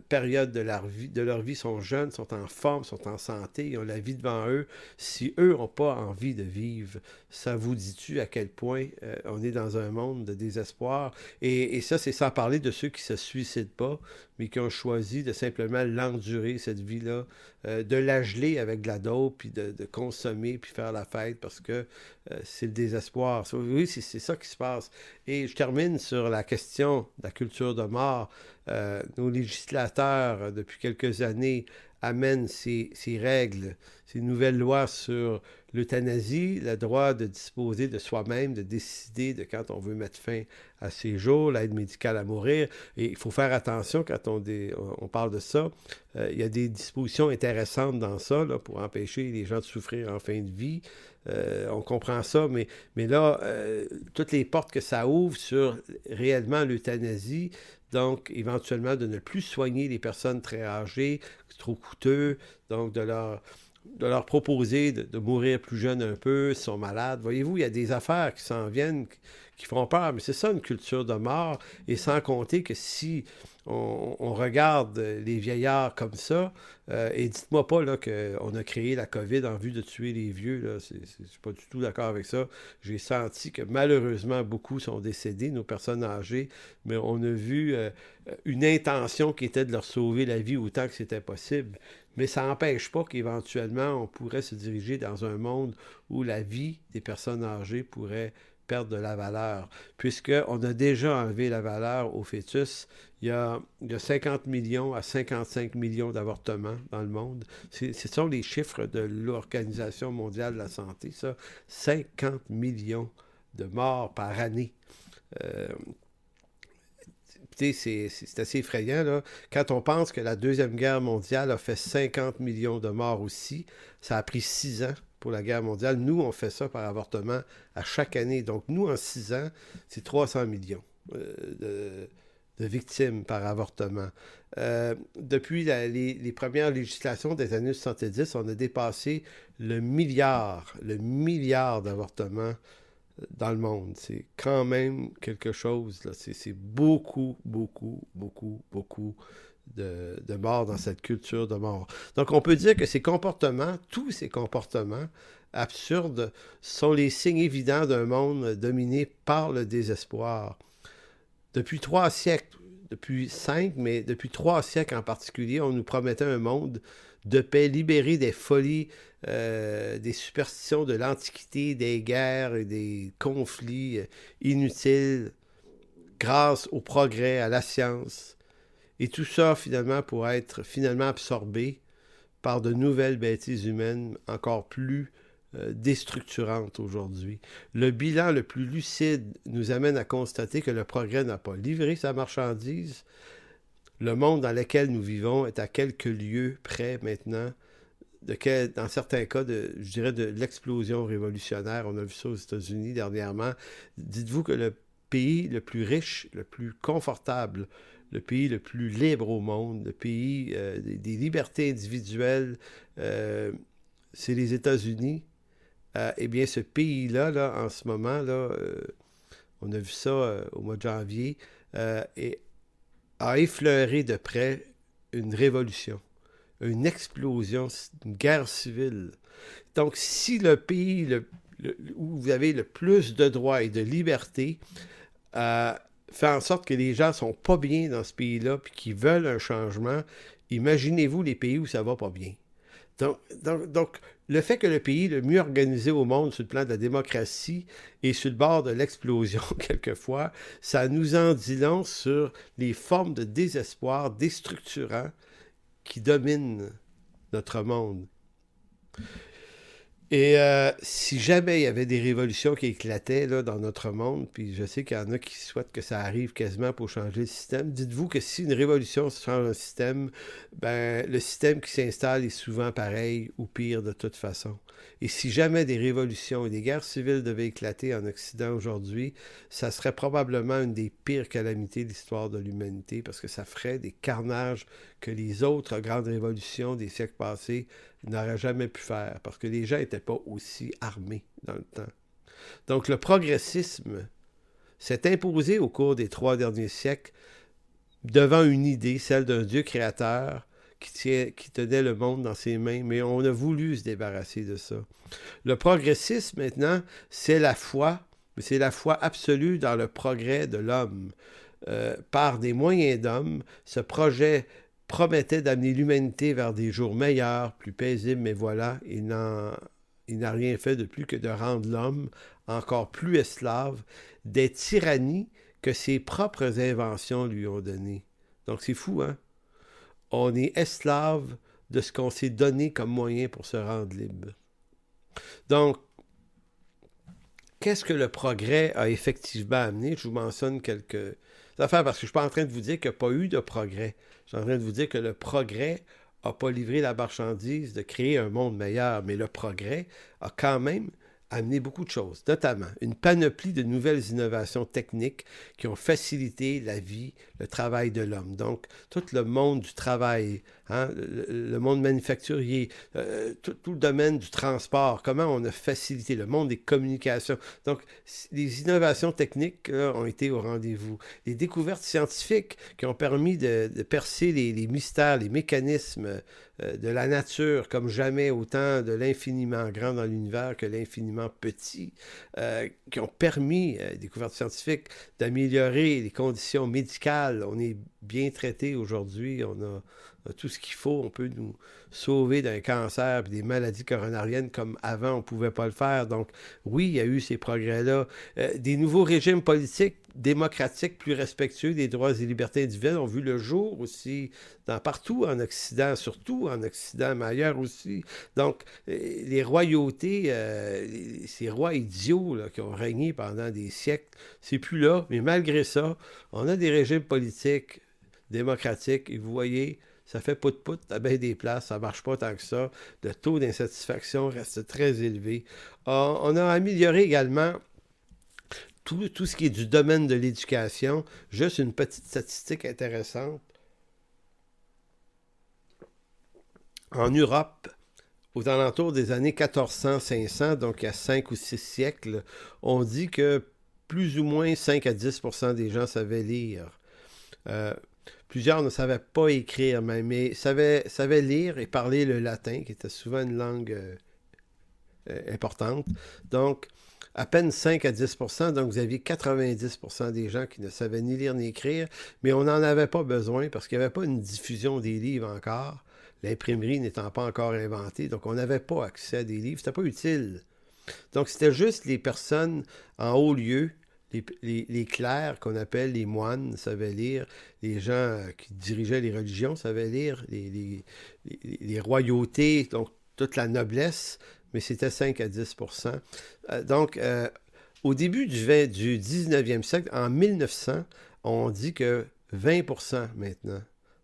période de leur vie sont jeunes, sont en forme, sont en santé, ils ont la vie devant eux, si eux n'ont pas envie de vivre, ça vous dit-tu à quel point on est dans un monde de désespoir? Et ça, c'est sans parler de ceux qui ne se suicident pas, mais qui ont choisi de simplement l'endurer, cette vie-là, de la geler avec de la dope, puis de consommer, puis faire la fête, parce que c'est le désespoir. Oui, c'est ça qui se passe. Et je termine sur la question de la culture de mort. Nos législateurs, depuis quelques années, amènent ces règles ces nouvelles lois sur l'euthanasie, le droit de disposer de soi-même, de décider de quand on veut mettre fin à ses jours, l'aide médicale à mourir. Et il faut faire attention quand on parle de ça. Il y a des dispositions intéressantes dans ça là, pour empêcher les gens de souffrir en fin de vie. On comprend ça, mais là, toutes les portes que ça ouvre sur réellement l'euthanasie, donc éventuellement de ne plus soigner les personnes très âgées, trop coûteux, donc de leur proposer de mourir plus jeune un peu, s'ils sont malades. Voyez-vous, il y a des affaires qui s'en viennent, qui font peur, mais c'est ça une culture de mort, et sans compter que si on regarde les vieillards comme ça, et dites-moi pas là, qu'on a créé la COVID en vue de tuer les vieux, là, je suis pas du tout d'accord avec ça. J'ai senti que malheureusement, beaucoup sont décédés, nos personnes âgées, mais on a vu une intention qui était de leur sauver la vie autant que c'était possible. Mais ça n'empêche pas qu'éventuellement, on pourrait se diriger dans un monde où la vie des personnes âgées pourrait perdre de la valeur, puisqu'on a déjà enlevé la valeur au fœtus. Il y a 50 millions à 55 millions d'avortements dans le monde. Ce sont les chiffres de l'Organisation mondiale de la santé, ça. 50 millions de morts par année. C'est assez effrayant, là. Quand on pense que la Deuxième Guerre mondiale a fait 50 millions de morts aussi, ça a pris 6 ans pour la guerre mondiale. Nous, on fait ça par avortement à chaque année. Donc, nous, en 6 ans, c'est 300 millions de victimes par avortement. Depuis les premières législations des années 70, on a dépassé le milliard d'avortements dans le monde. C'est quand même quelque chose, là. C'est beaucoup, beaucoup, beaucoup, beaucoup de morts dans cette culture de mort. Donc, on peut dire que ces comportements, tous ces comportements absurdes, sont les signes évidents d'un monde dominé par le désespoir. Depuis 3 siècles, depuis 5, mais depuis 3 siècles en particulier, on nous promettait un monde de paix, libéré des folies, des superstitions de l'Antiquité, des guerres et des conflits inutiles, grâce au progrès, à la science. Et tout ça, finalement, pour être finalement absorbé par de nouvelles bêtises humaines encore plus déstructurantes aujourd'hui. Le bilan le plus lucide nous amène à constater que le progrès n'a pas livré sa marchandise. Le monde dans lequel nous vivons est à quelques lieues près maintenant, dans certains cas, je dirais de l'explosion révolutionnaire. On a vu ça aux États-Unis dernièrement. Dites-vous que le pays le plus riche, le plus confortable, le pays le plus libre au monde, le pays des libertés individuelles, c'est les États-Unis. Eh bien, ce pays-là, là, en ce moment, là, on a vu ça au mois de janvier, et a effleuré de près une révolution, une explosion, une guerre civile. Donc, si le pays où vous avez le plus de droits et de liberté fait en sorte que les gens ne sont pas bien dans ce pays-là puis qu'ils veulent un changement, imaginez-vous les pays où ça va pas bien. Donc, le fait que le pays le mieux organisé au monde sur le plan de la démocratie est sur le bord de l'explosion quelquefois, ça nous en dit long sur les formes de désespoir déstructurant qui dominent notre monde. Et si jamais il y avait des révolutions qui éclataient là, dans notre monde, puis je sais qu'il y en a qui souhaitent que ça arrive quasiment pour changer le système, dites-vous que si une révolution change un système, ben, le système qui s'installe est souvent pareil ou pire de toute façon. Et si jamais des révolutions et des guerres civiles devaient éclater en Occident aujourd'hui, ça serait probablement une des pires calamités de l'histoire de l'humanité parce que ça ferait des carnages que les autres grandes révolutions des siècles passés n'auraient jamais pu faire parce que les gens n'étaient pas aussi armés dans le temps. Donc le progressisme s'est imposé au cours des 3 derniers siècles devant une idée, celle d'un Dieu créateur qui tenait le monde dans ses mains, mais on a voulu se débarrasser de ça. Le progressisme, maintenant, c'est la foi, mais c'est la foi absolue dans le progrès de l'homme. Par des moyens d'homme, ce projet promettait d'amener l'humanité vers des jours meilleurs, plus paisibles, mais voilà, il n'a rien fait de plus que de rendre l'homme encore plus esclave des tyrannies que ses propres inventions lui ont données. Donc c'est fou, hein? On est esclave de ce qu'on s'est donné comme moyen pour se rendre libre. Donc, qu'est-ce que le progrès a effectivement amené? Je vous mentionne quelques affaires parce que je ne suis pas en train de vous dire qu'il n'y a pas eu de progrès. Je suis en train de vous dire que le progrès n'a pas livré la marchandise de créer un monde meilleur, mais le progrès a quand même amené beaucoup de choses, notamment une panoplie de nouvelles innovations techniques qui ont facilité la vie, le travail de l'homme. Donc, tout le monde du travail, le monde manufacturier, tout le domaine du transport, comment on a facilité le monde des communications. Donc, les innovations techniques là, ont été au rendez-vous. Les découvertes scientifiques qui ont permis de percer les mystères, les mécanismes de la nature, comme jamais, autant de l'infiniment grand dans l'univers que l'infiniment petit, qui ont permis, découvertes scientifiques, d'améliorer les conditions médicales. On est bien traité aujourd'hui, on a tout ce qu'il faut, on peut nous sauver d'un cancer et des maladies coronariennes comme avant, on ne pouvait pas le faire. Donc, oui, il y a eu ces progrès-là. Des nouveaux régimes politiques démocratiques plus respectueux des droits et libertés individuelles ont vu le jour aussi partout en Occident, surtout en Occident, mais ailleurs aussi. Donc, les royautés, ces rois idiots là, qui ont régné pendant des siècles, c'est plus là. Mais malgré ça, on a des régimes politiques démocratiques et vous voyez, ça fait pout-pout à bien des places, ça ne marche pas tant que ça. Le taux d'insatisfaction reste très élevé. On a amélioré également tout ce qui est du domaine de l'éducation. Juste une petite statistique intéressante. En Europe, aux alentours des années 1400-500, donc il y a 5 ou 6 siècles, on dit que plus ou moins 5 à 10% des gens savaient lire. Plusieurs ne savaient pas écrire, mais savaient lire et parler le latin, qui était souvent une langue importante. Donc, à peine 5 à 10%, donc vous aviez 90% des gens qui ne savaient ni lire ni écrire, mais on n'en avait pas besoin parce qu'il n'y avait pas une diffusion des livres encore, l'imprimerie n'étant pas encore inventée, donc on n'avait pas accès à des livres, c'était pas utile. Donc, c'était juste les personnes en haut lieu, les clercs qu'on appelle les moines savaient lire, les gens qui dirigeaient les religions savaient lire, les royautés, donc toute la noblesse, mais c'était 5 à 10%. Donc, au début du 19e siècle, en 1900, on dit que 20% maintenant.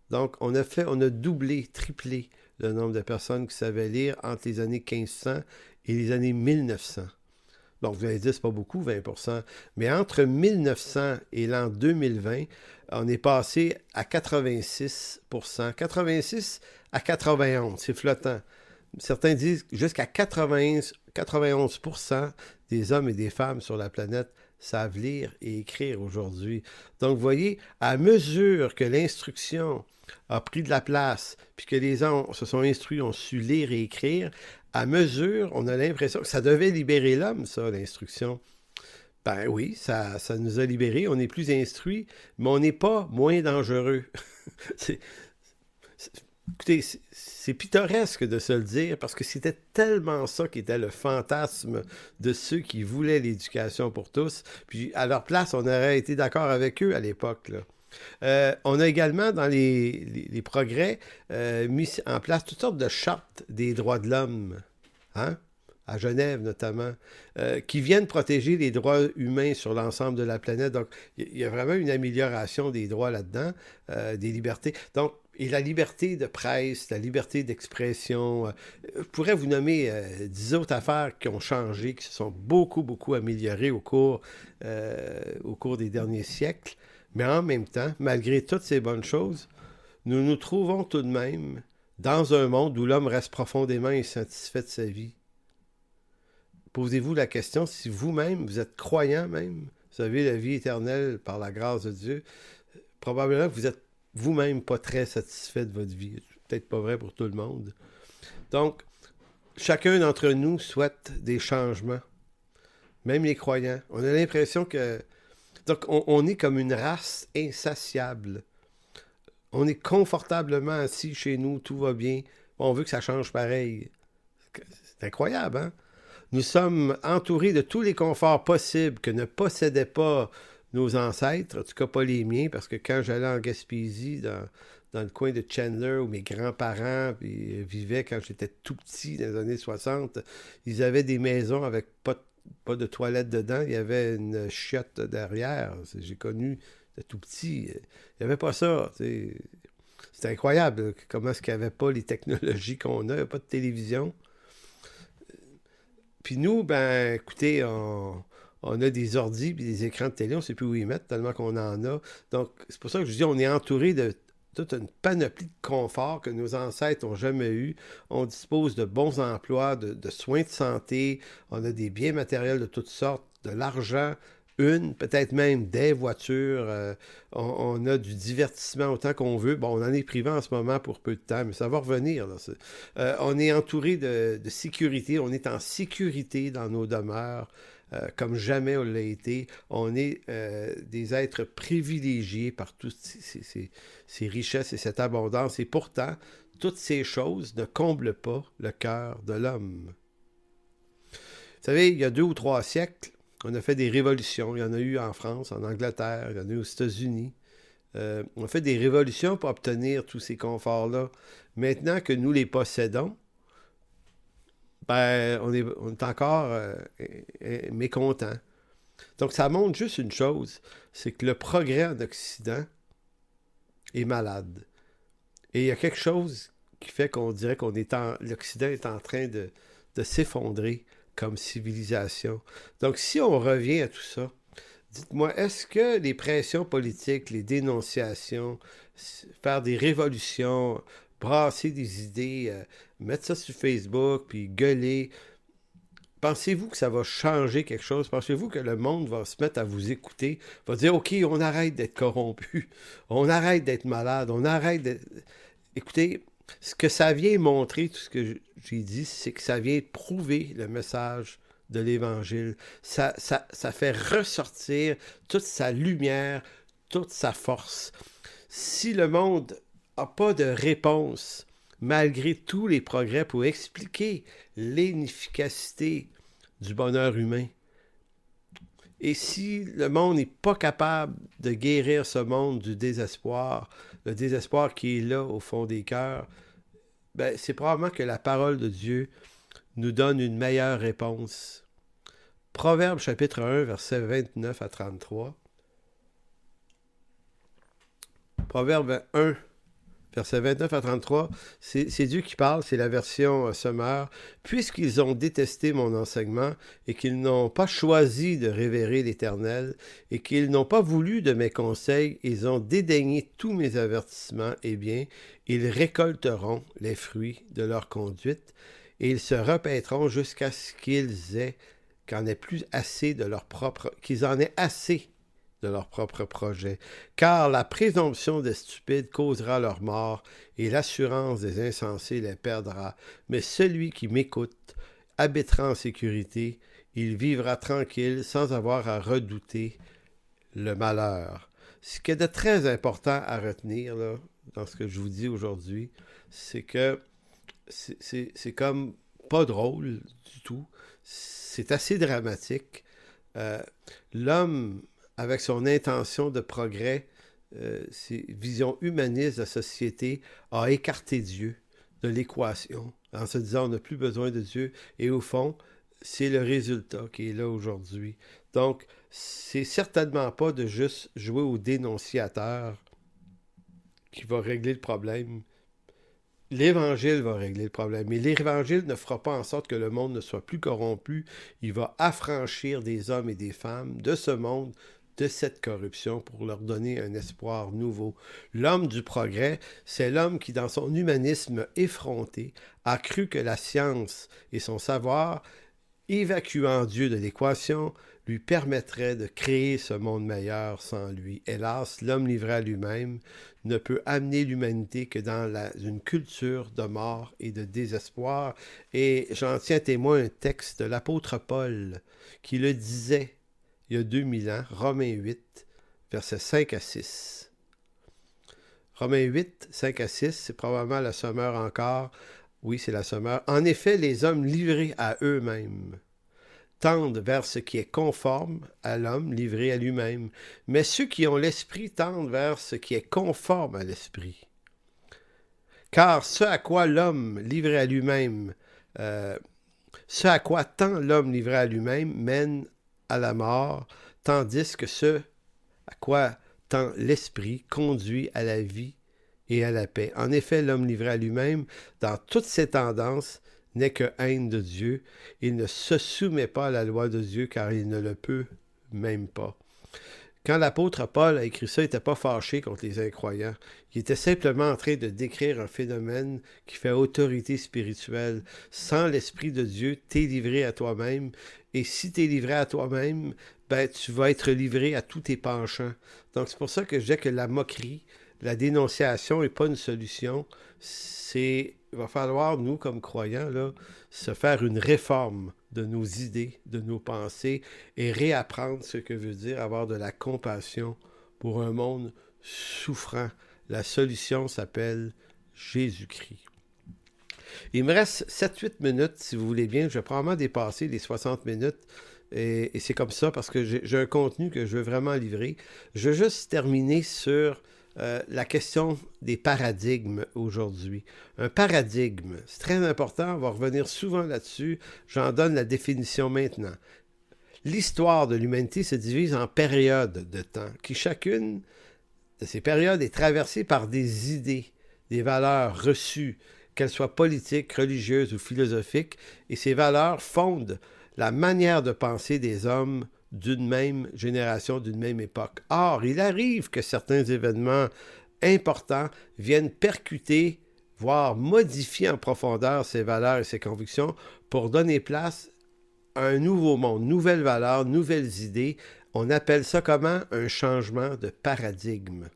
Donc, on a doublé, triplé le nombre de personnes qui savaient lire entre les années 1500 et les années 1900. Donc, vous allez dire, c'est pas beaucoup, 20%. Mais entre 1900 et l'an 2020, on est passé à 86%. 86 à 91, c'est flottant. Certains disent jusqu'à 91% des hommes et des femmes sur la planète savent lire et écrire aujourd'hui. Donc, vous voyez, à mesure que l'instruction a pris de la place, puis que les gens se sont instruits, ont su lire et écrire, à mesure, on a l'impression que ça devait libérer l'homme, ça, l'instruction. Ben oui, ça nous a libérés, on est plus instruits, mais on n'est pas moins dangereux. Écoutez, c'est pittoresque de se le dire, parce que c'était tellement ça qui était le fantasme de ceux qui voulaient l'éducation pour tous. Puis, à leur place, on aurait été d'accord avec eux à l'époque, là. On a également, dans les progrès, mis en place toutes sortes de chartes des droits de l'homme, hein? À Genève notamment, qui viennent protéger les droits humains sur l'ensemble de la planète. Donc, il y a vraiment une amélioration des droits là-dedans, des libertés. Donc, et la liberté de presse, la liberté d'expression. Je pourrais vous nommer 10 autres affaires qui ont changé, qui se sont beaucoup, beaucoup améliorées au cours des derniers siècles. Mais en même temps, malgré toutes ces bonnes choses, nous nous trouvons tout de même dans un monde où l'homme reste profondément insatisfait de sa vie. Posez-vous la question, si vous-même, vous êtes croyant même, vous avez la vie éternelle par la grâce de Dieu, probablement que vous êtes vous-même pas très satisfait de votre vie. C'est peut-être pas vrai pour tout le monde. Donc, chacun d'entre nous souhaite des changements, même les croyants. On a l'impression que... Donc, on est comme une race insatiable. On est confortablement assis chez nous, tout va bien. On veut que ça change pareil. C'est incroyable, hein? Nous sommes entourés de tous les conforts possibles que ne possédaient pas nos ancêtres, en tout cas pas les miens, parce que quand j'allais en Gaspésie, dans le coin de Chandler où mes grands-parents vivaient quand j'étais tout petit dans les années 60. Ils avaient des maisons avec pas de toilette dedans. Il y avait une chiotte derrière. J'ai connu, j'étais tout petit. Il n'y avait pas ça. C'est incroyable comment est-ce qu'il n'y avait pas les technologies qu'on a. Il n'y a pas de télévision. Puis nous, ben, écoutez, on a des ordis et des écrans de télé, on ne sait plus où y mettre, tellement qu'on en a. Donc, c'est pour ça que je dis, on est entouré de toute une panoplie de confort que nos ancêtres n'ont jamais eu. On dispose de bons emplois, de soins de santé, on a des biens matériels de toutes sortes, de l'argent, peut-être même des voitures. On a du divertissement autant qu'on veut. Bon, on en est privé en ce moment pour peu de temps, mais ça va revenir. Là. On est entouré de sécurité, on est en sécurité dans nos demeures. Comme jamais on l'a été. On est des êtres privilégiés par toutes ces richesses et cette abondance. Et pourtant, toutes ces choses ne comblent pas le cœur de l'homme. Vous savez, il y a 2 ou 3 siècles, on a fait des révolutions. Il y en a eu en France, en Angleterre, il y en a eu aux États-Unis. On a fait des révolutions pour obtenir tous ces conforts-là. Maintenant que nous les possédons, ben, on est encore mécontent. Donc, ça montre juste une chose, c'est que le progrès en Occident est malade. Et il y a quelque chose qui fait qu'on dirait l'Occident est en train de s'effondrer comme civilisation. Donc, si on revient à tout ça, dites-moi, est-ce que les pressions politiques, les dénonciations, faire des révolutions, brasser des idées, mettre ça sur Facebook, puis gueuler, pensez-vous que ça va changer quelque chose? Pensez-vous que le monde va se mettre à vous écouter, va dire, OK, on arrête d'être corrompu, on arrête d'être malade, on arrête d'être... Écoutez, ce que ça vient montrer, tout ce que j'ai dit, c'est que ça vient prouver le message de l'Évangile. Ça fait ressortir toute sa lumière, toute sa force. Si le monde n'a pas de réponse, malgré tous les progrès pour expliquer l'inefficacité du bonheur humain, et si le monde n'est pas capable de guérir ce monde du désespoir, le désespoir qui est là au fond des cœurs, ben, c'est probablement que la parole de Dieu nous donne une meilleure réponse. Proverbe chapitre 1, versets 29 à 33. Proverbe 1, versets 29 à 33, c'est Dieu qui parle, c'est la version Semeur. « Puisqu'ils ont détesté mon enseignement et qu'ils n'ont pas choisi de révérer l'Éternel et qu'ils n'ont pas voulu de mes conseils, ils ont dédaigné tous mes avertissements, eh bien, ils récolteront les fruits de leur conduite et ils se repaîtront jusqu'à ce qu'ils aient qu'en aient plus assez de leur propre, qu'ils en aient assez de leur propre projet. Car la présomption des stupides causera leur mort, et l'assurance des insensés les perdra. Mais celui qui m'écoute habitera en sécurité, il vivra tranquille sans avoir à redouter le malheur. » Ce qui est de très important à retenir là, dans ce que je vous dis aujourd'hui, c'est que c'est comme pas drôle du tout. C'est assez dramatique. L'homme, avec son intention de progrès, ses visions humanistes de la société, a écarté Dieu de l'équation en se disant on n'a plus besoin de Dieu. Et au fond, c'est le résultat qui est là aujourd'hui. Donc, c'est certainement pas de juste jouer au dénonciateur qui va régler le problème. L'Évangile va régler le problème. Et l'Évangile ne fera pas en sorte que le monde ne soit plus corrompu. Il va affranchir des hommes et des femmes de ce monde, de cette corruption, pour leur donner un espoir nouveau. L'homme du progrès, c'est l'homme qui, dans son humanisme effronté, a cru que la science et son savoir, évacuant Dieu de l'équation, lui permettrait de créer ce monde meilleur sans lui. Hélas, l'homme livré à lui-même ne peut amener l'humanité que dans une culture de mort et de désespoir. Et j'en tiens témoin un texte de l'apôtre Paul qui le disait il y a 2000 ans, Romains 8, versets 5 à 6. Romains 8, 5 à 6, c'est probablement la Semeur encore. Oui, c'est la Semeur. En effet, les hommes livrés à eux-mêmes tendent vers ce qui est conforme à l'homme livré à lui-même. Mais ceux qui ont l'esprit tendent vers ce qui est conforme à l'esprit. Car ce à quoi tant l'homme livré à lui-même mène à la mort, tandis que ce à quoi tend l'esprit conduit à la vie et à la paix. En effet, l'homme livré à lui-même, dans toutes ses tendances, n'est que haine de Dieu. Il ne se soumet pas à la loi de Dieu, car il ne le peut même pas. Quand l'apôtre Paul a écrit ça, il n'était pas fâché contre les incroyants. Il était simplement en train de décrire un phénomène qui fait autorité spirituelle. Sans l'Esprit de Dieu, t'es livré à toi-même. Et si t'es livré à toi-même, ben, tu vas être livré à tous tes penchants. Donc, c'est pour ça que je dis que la moquerie, la dénonciation n'est pas une solution. Il va falloir, nous, comme croyants, là, se faire une réforme de nos idées, de nos pensées et réapprendre ce que veut dire avoir de la compassion pour un monde souffrant. La solution s'appelle Jésus-Christ. Il me reste 7-8 minutes, si vous voulez bien. Je vais probablement dépasser les 60 minutes. Et c'est comme ça parce que j'ai un contenu que je veux vraiment livrer. Je veux juste terminer sur la question des paradigmes aujourd'hui. Un paradigme, c'est très important, on va revenir souvent là-dessus. J'en donne la définition maintenant. L'histoire de l'humanité se divise en périodes de temps, qui chacune de ces périodes est traversée par des idées, des valeurs reçues, qu'elles soient politiques, religieuses ou philosophiques, et ces valeurs fondent la manière de penser des hommes d'une même génération, d'une même époque. Or, il arrive que certains événements importants viennent percuter, voire modifier en profondeur ces valeurs et ces convictions pour donner place à un nouveau monde, nouvelles valeurs, nouvelles idées. On appelle ça comment? Un changement de paradigme.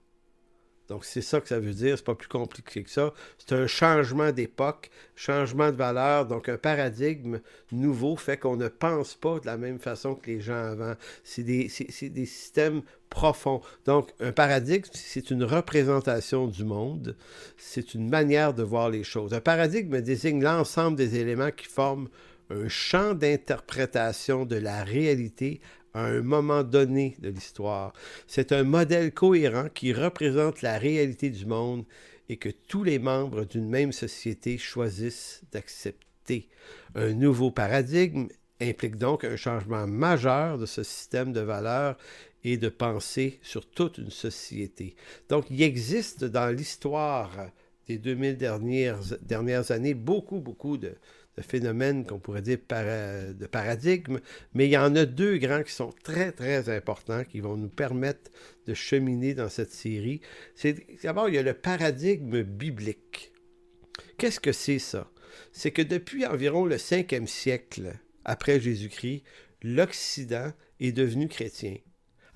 Donc, c'est ça que ça veut dire. C'est pas plus compliqué que ça. C'est un changement d'époque, changement de valeur. Donc, un paradigme nouveau fait qu'on ne pense pas de la même façon que les gens avant. C'est des systèmes profonds. Donc, un paradigme, c'est une représentation du monde. C'est une manière de voir les choses. Un paradigme désigne l'ensemble des éléments qui forment un champ d'interprétation de la réalité à un moment donné de l'histoire. C'est un modèle cohérent qui représente la réalité du monde et que tous les membres d'une même société choisissent d'accepter. Un nouveau paradigme implique donc un changement majeur de ce système de valeurs et de pensée sur toute une société. Donc, il existe dans l'histoire des 2000 dernières années beaucoup de phénomènes qu'on pourrait dire de paradigmes, mais il y en a deux grands qui sont très, très importants, qui vont nous permettre de cheminer dans cette série. D'abord, il y a le paradigme biblique. Qu'est-ce que c'est ça? C'est que depuis environ le 5e siècle après Jésus-Christ, l'Occident est devenu chrétien.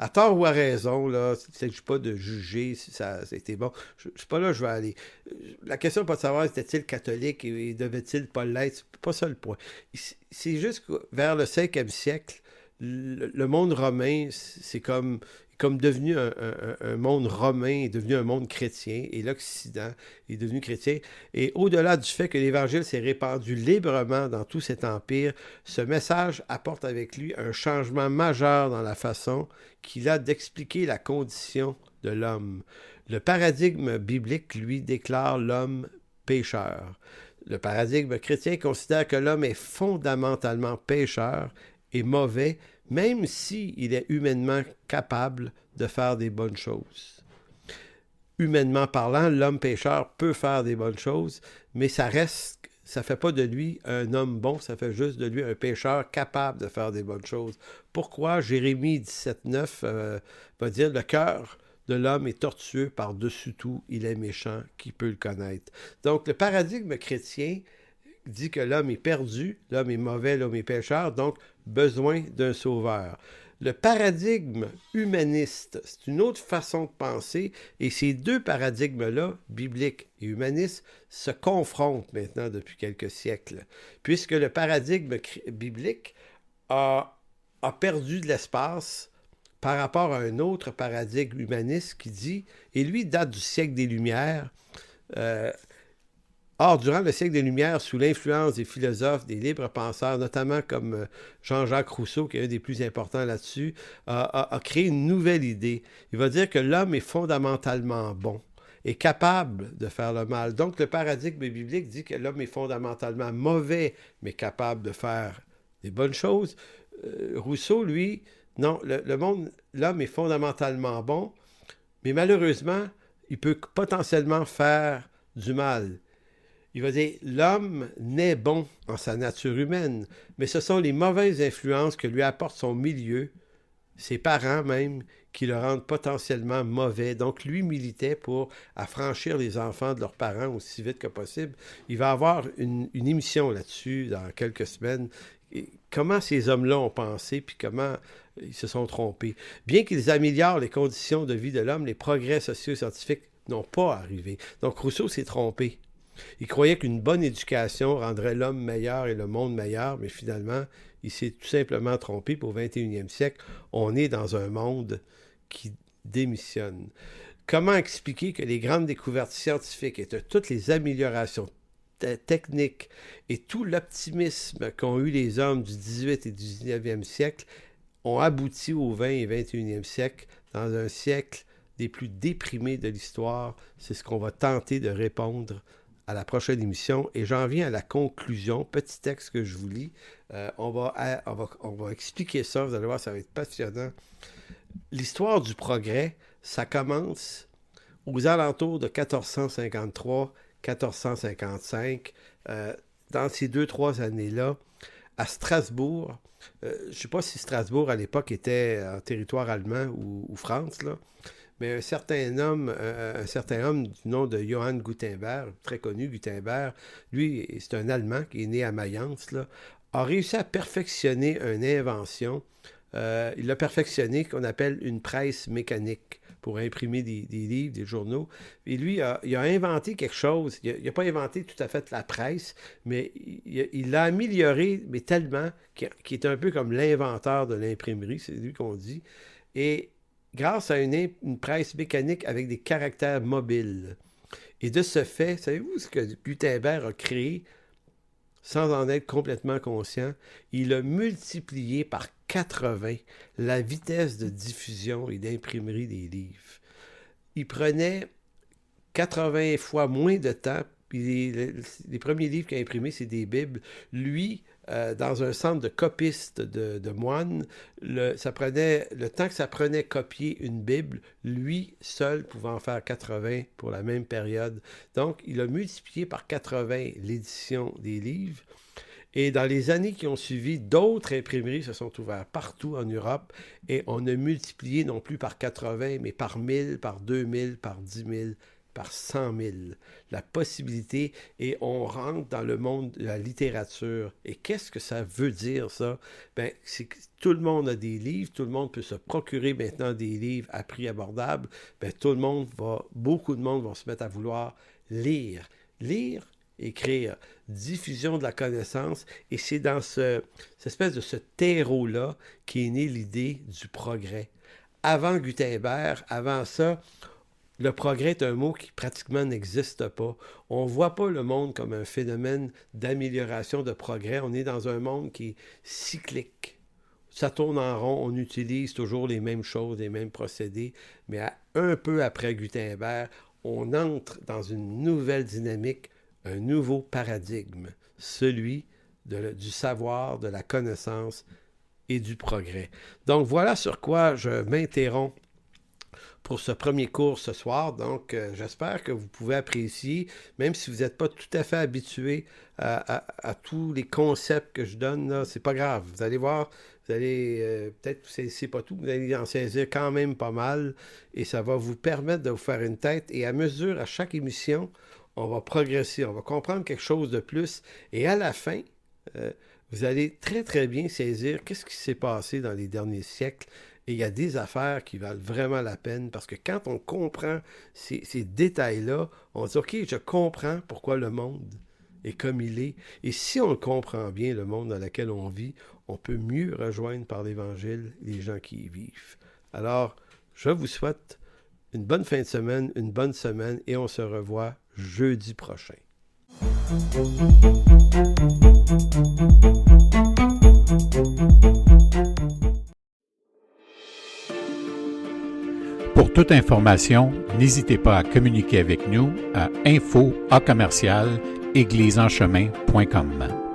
À tort ou à raison, là, il ne s'agit pas de juger si ça a été bon. Je ne sais pas là où je vais aller. La question n'est pas de savoir était-il catholique et devait-il pas l'être. C'est pas ça le point. C'est juste que vers le 5e siècle, le monde romain, c'est comme devenu un monde romain, est devenu un monde chrétien, et l'Occident est devenu chrétien. Et au-delà du fait que l'Évangile s'est répandu librement dans tout cet empire, ce message apporte avec lui un changement majeur dans la façon qu'il a d'expliquer la condition de l'homme. Le paradigme biblique, lui, déclare l'homme pécheur. Le paradigme chrétien considère que l'homme est fondamentalement pécheur et mauvais, même s'il est humainement capable de faire des bonnes choses. Humainement parlant, l'homme pécheur peut faire des bonnes choses, mais ça fait pas de lui un homme bon, ça fait juste de lui un pécheur capable de faire des bonnes choses. Pourquoi? Jérémie 17,9 va dire « Le cœur de l'homme est tortueux par-dessus tout, il est méchant, qui peut le connaître? » Donc, le paradigme chrétien dit que l'homme est perdu, l'homme est mauvais, l'homme est pécheur, donc besoin d'un sauveur. Le paradigme humaniste, c'est une autre façon de penser, et ces deux paradigmes-là, biblique et humaniste, se confrontent maintenant depuis quelques siècles, puisque le paradigme biblique a perdu de l'espace par rapport à un autre paradigme humaniste qui dit, et lui date du siècle des Lumières. Or, durant le siècle des Lumières, sous l'influence des philosophes, des libres penseurs, notamment comme Jean-Jacques Rousseau, qui est un des plus importants là-dessus, a créé une nouvelle idée. Il va dire que l'homme est fondamentalement bon est capable de faire le mal. Donc le paradigme biblique dit que l'homme est fondamentalement mauvais, mais capable de faire des bonnes choses. Rousseau, lui, non, l'homme est fondamentalement bon, mais malheureusement, il peut potentiellement faire du mal. Il va dire, l'homme naît bon en sa nature humaine, mais ce sont les mauvaises influences que lui apporte son milieu, ses parents même, qui le rendent potentiellement mauvais. Donc, lui militait pour affranchir les enfants de leurs parents aussi vite que possible. Il va avoir une émission là-dessus dans quelques semaines. Et comment ces hommes-là ont pensé, puis comment ils se sont trompés. Bien qu'ils améliorent les conditions de vie de l'homme, les progrès socio-scientifiques n'ont pas arrivé. Donc, Rousseau s'est trompé. Il croyait qu'une bonne éducation rendrait l'homme meilleur et le monde meilleur, mais finalement, il s'est tout simplement trompé. Au 21e siècle, on est dans un monde qui démissionne. Comment expliquer que les grandes découvertes scientifiques et toutes les améliorations techniques et tout l'optimisme qu'ont eu les hommes du 18 et du 19e siècle ont abouti au 20 et 21e siècle, dans un siècle des plus déprimés de l'histoire? C'est ce qu'on va tenter de répondre à la prochaine émission. Et j'en viens à la conclusion. Petit texte que je vous lis. On va expliquer ça. Vous allez voir, ça va être passionnant. L'histoire du progrès, ça commence aux alentours de 1453-1455. Dans ces 2-3 années-là, à Strasbourg, je ne sais pas si Strasbourg, à l'époque, était en territoire allemand ou France, là, mais un certain homme du nom de Johann Gutenberg, très connu, Gutenberg, lui, c'est un Allemand qui est né à Mayence, là, a réussi à perfectionner une invention. Il l'a perfectionné, qu'on appelle une presse mécanique, pour imprimer des livres, des journaux. Et lui, il a inventé quelque chose. Il n'a pas inventé tout à fait la presse, mais il l'a amélioré, mais tellement, qu'il est un peu comme l'inventeur de l'imprimerie, c'est lui qu'on dit. Et grâce à une presse mécanique avec des caractères mobiles. Et de ce fait, savez-vous ce que Gutenberg a créé, sans en être complètement conscient? Il a multiplié par 80 la vitesse de diffusion et d'imprimerie des livres. Il prenait 80 fois moins de temps. Puis les premiers livres qu'il a imprimés, c'est des Bibles. Lui, dans un centre de copistes de moines, le temps que ça prenait copier une Bible, lui seul pouvait en faire 80 pour la même période. Donc, il a multiplié par 80 l'édition des livres. Et dans les années qui ont suivi, d'autres imprimeries se sont ouvertes partout en Europe et on a multiplié non plus par 80, mais par 1000, par 2000, par 10 000, par 100 000. La possibilité, et on rentre dans le monde de la littérature. Et qu'est-ce que ça veut dire, ça? Ben, c'est que tout le monde a des livres, tout le monde peut se procurer maintenant des livres à prix abordable. Ben, beaucoup de monde vont se mettre à vouloir lire. Lire, écrire, diffusion de la connaissance, et c'est dans cette espèce de ce terreau-là qu'est née l'idée du progrès. Avant Gutenberg, avant ça, le progrès est un mot qui pratiquement n'existe pas. On ne voit pas le monde comme un phénomène d'amélioration, de progrès. On est dans un monde qui est cyclique. Ça tourne en rond, on utilise toujours les mêmes choses, les mêmes procédés, mais un peu après Gutenberg, on entre dans une nouvelle dynamique, un nouveau paradigme, celui du savoir, de la connaissance et du progrès. Donc voilà sur quoi je m'interromps pour ce premier cours ce soir. Donc, j'espère que vous pouvez apprécier, même si vous n'êtes pas tout à fait habitué à tous les concepts que je donne, là, c'est pas grave. Vous allez voir, vous allez, peut-être que c'est pas tout, vous allez en saisir quand même pas mal, et ça va vous permettre de vous faire une tête, et à mesure, à chaque émission, on va progresser, on va comprendre quelque chose de plus, et à la fin, vous allez très très bien saisir qu'est-ce qui s'est passé dans les derniers siècles. Et il y a des affaires qui valent vraiment la peine, parce que quand on comprend ces détails-là, on se dit « OK, je comprends pourquoi le monde est comme il est. » Et si on comprend bien le monde dans lequel on vit, on peut mieux rejoindre par l'Évangile les gens qui y vivent. Alors, je vous souhaite une bonne fin de semaine, une bonne semaine, et on se revoit jeudi prochain. Pour toute information, n'hésitez pas à communiquer avec nous à info@églisesenchemin.com.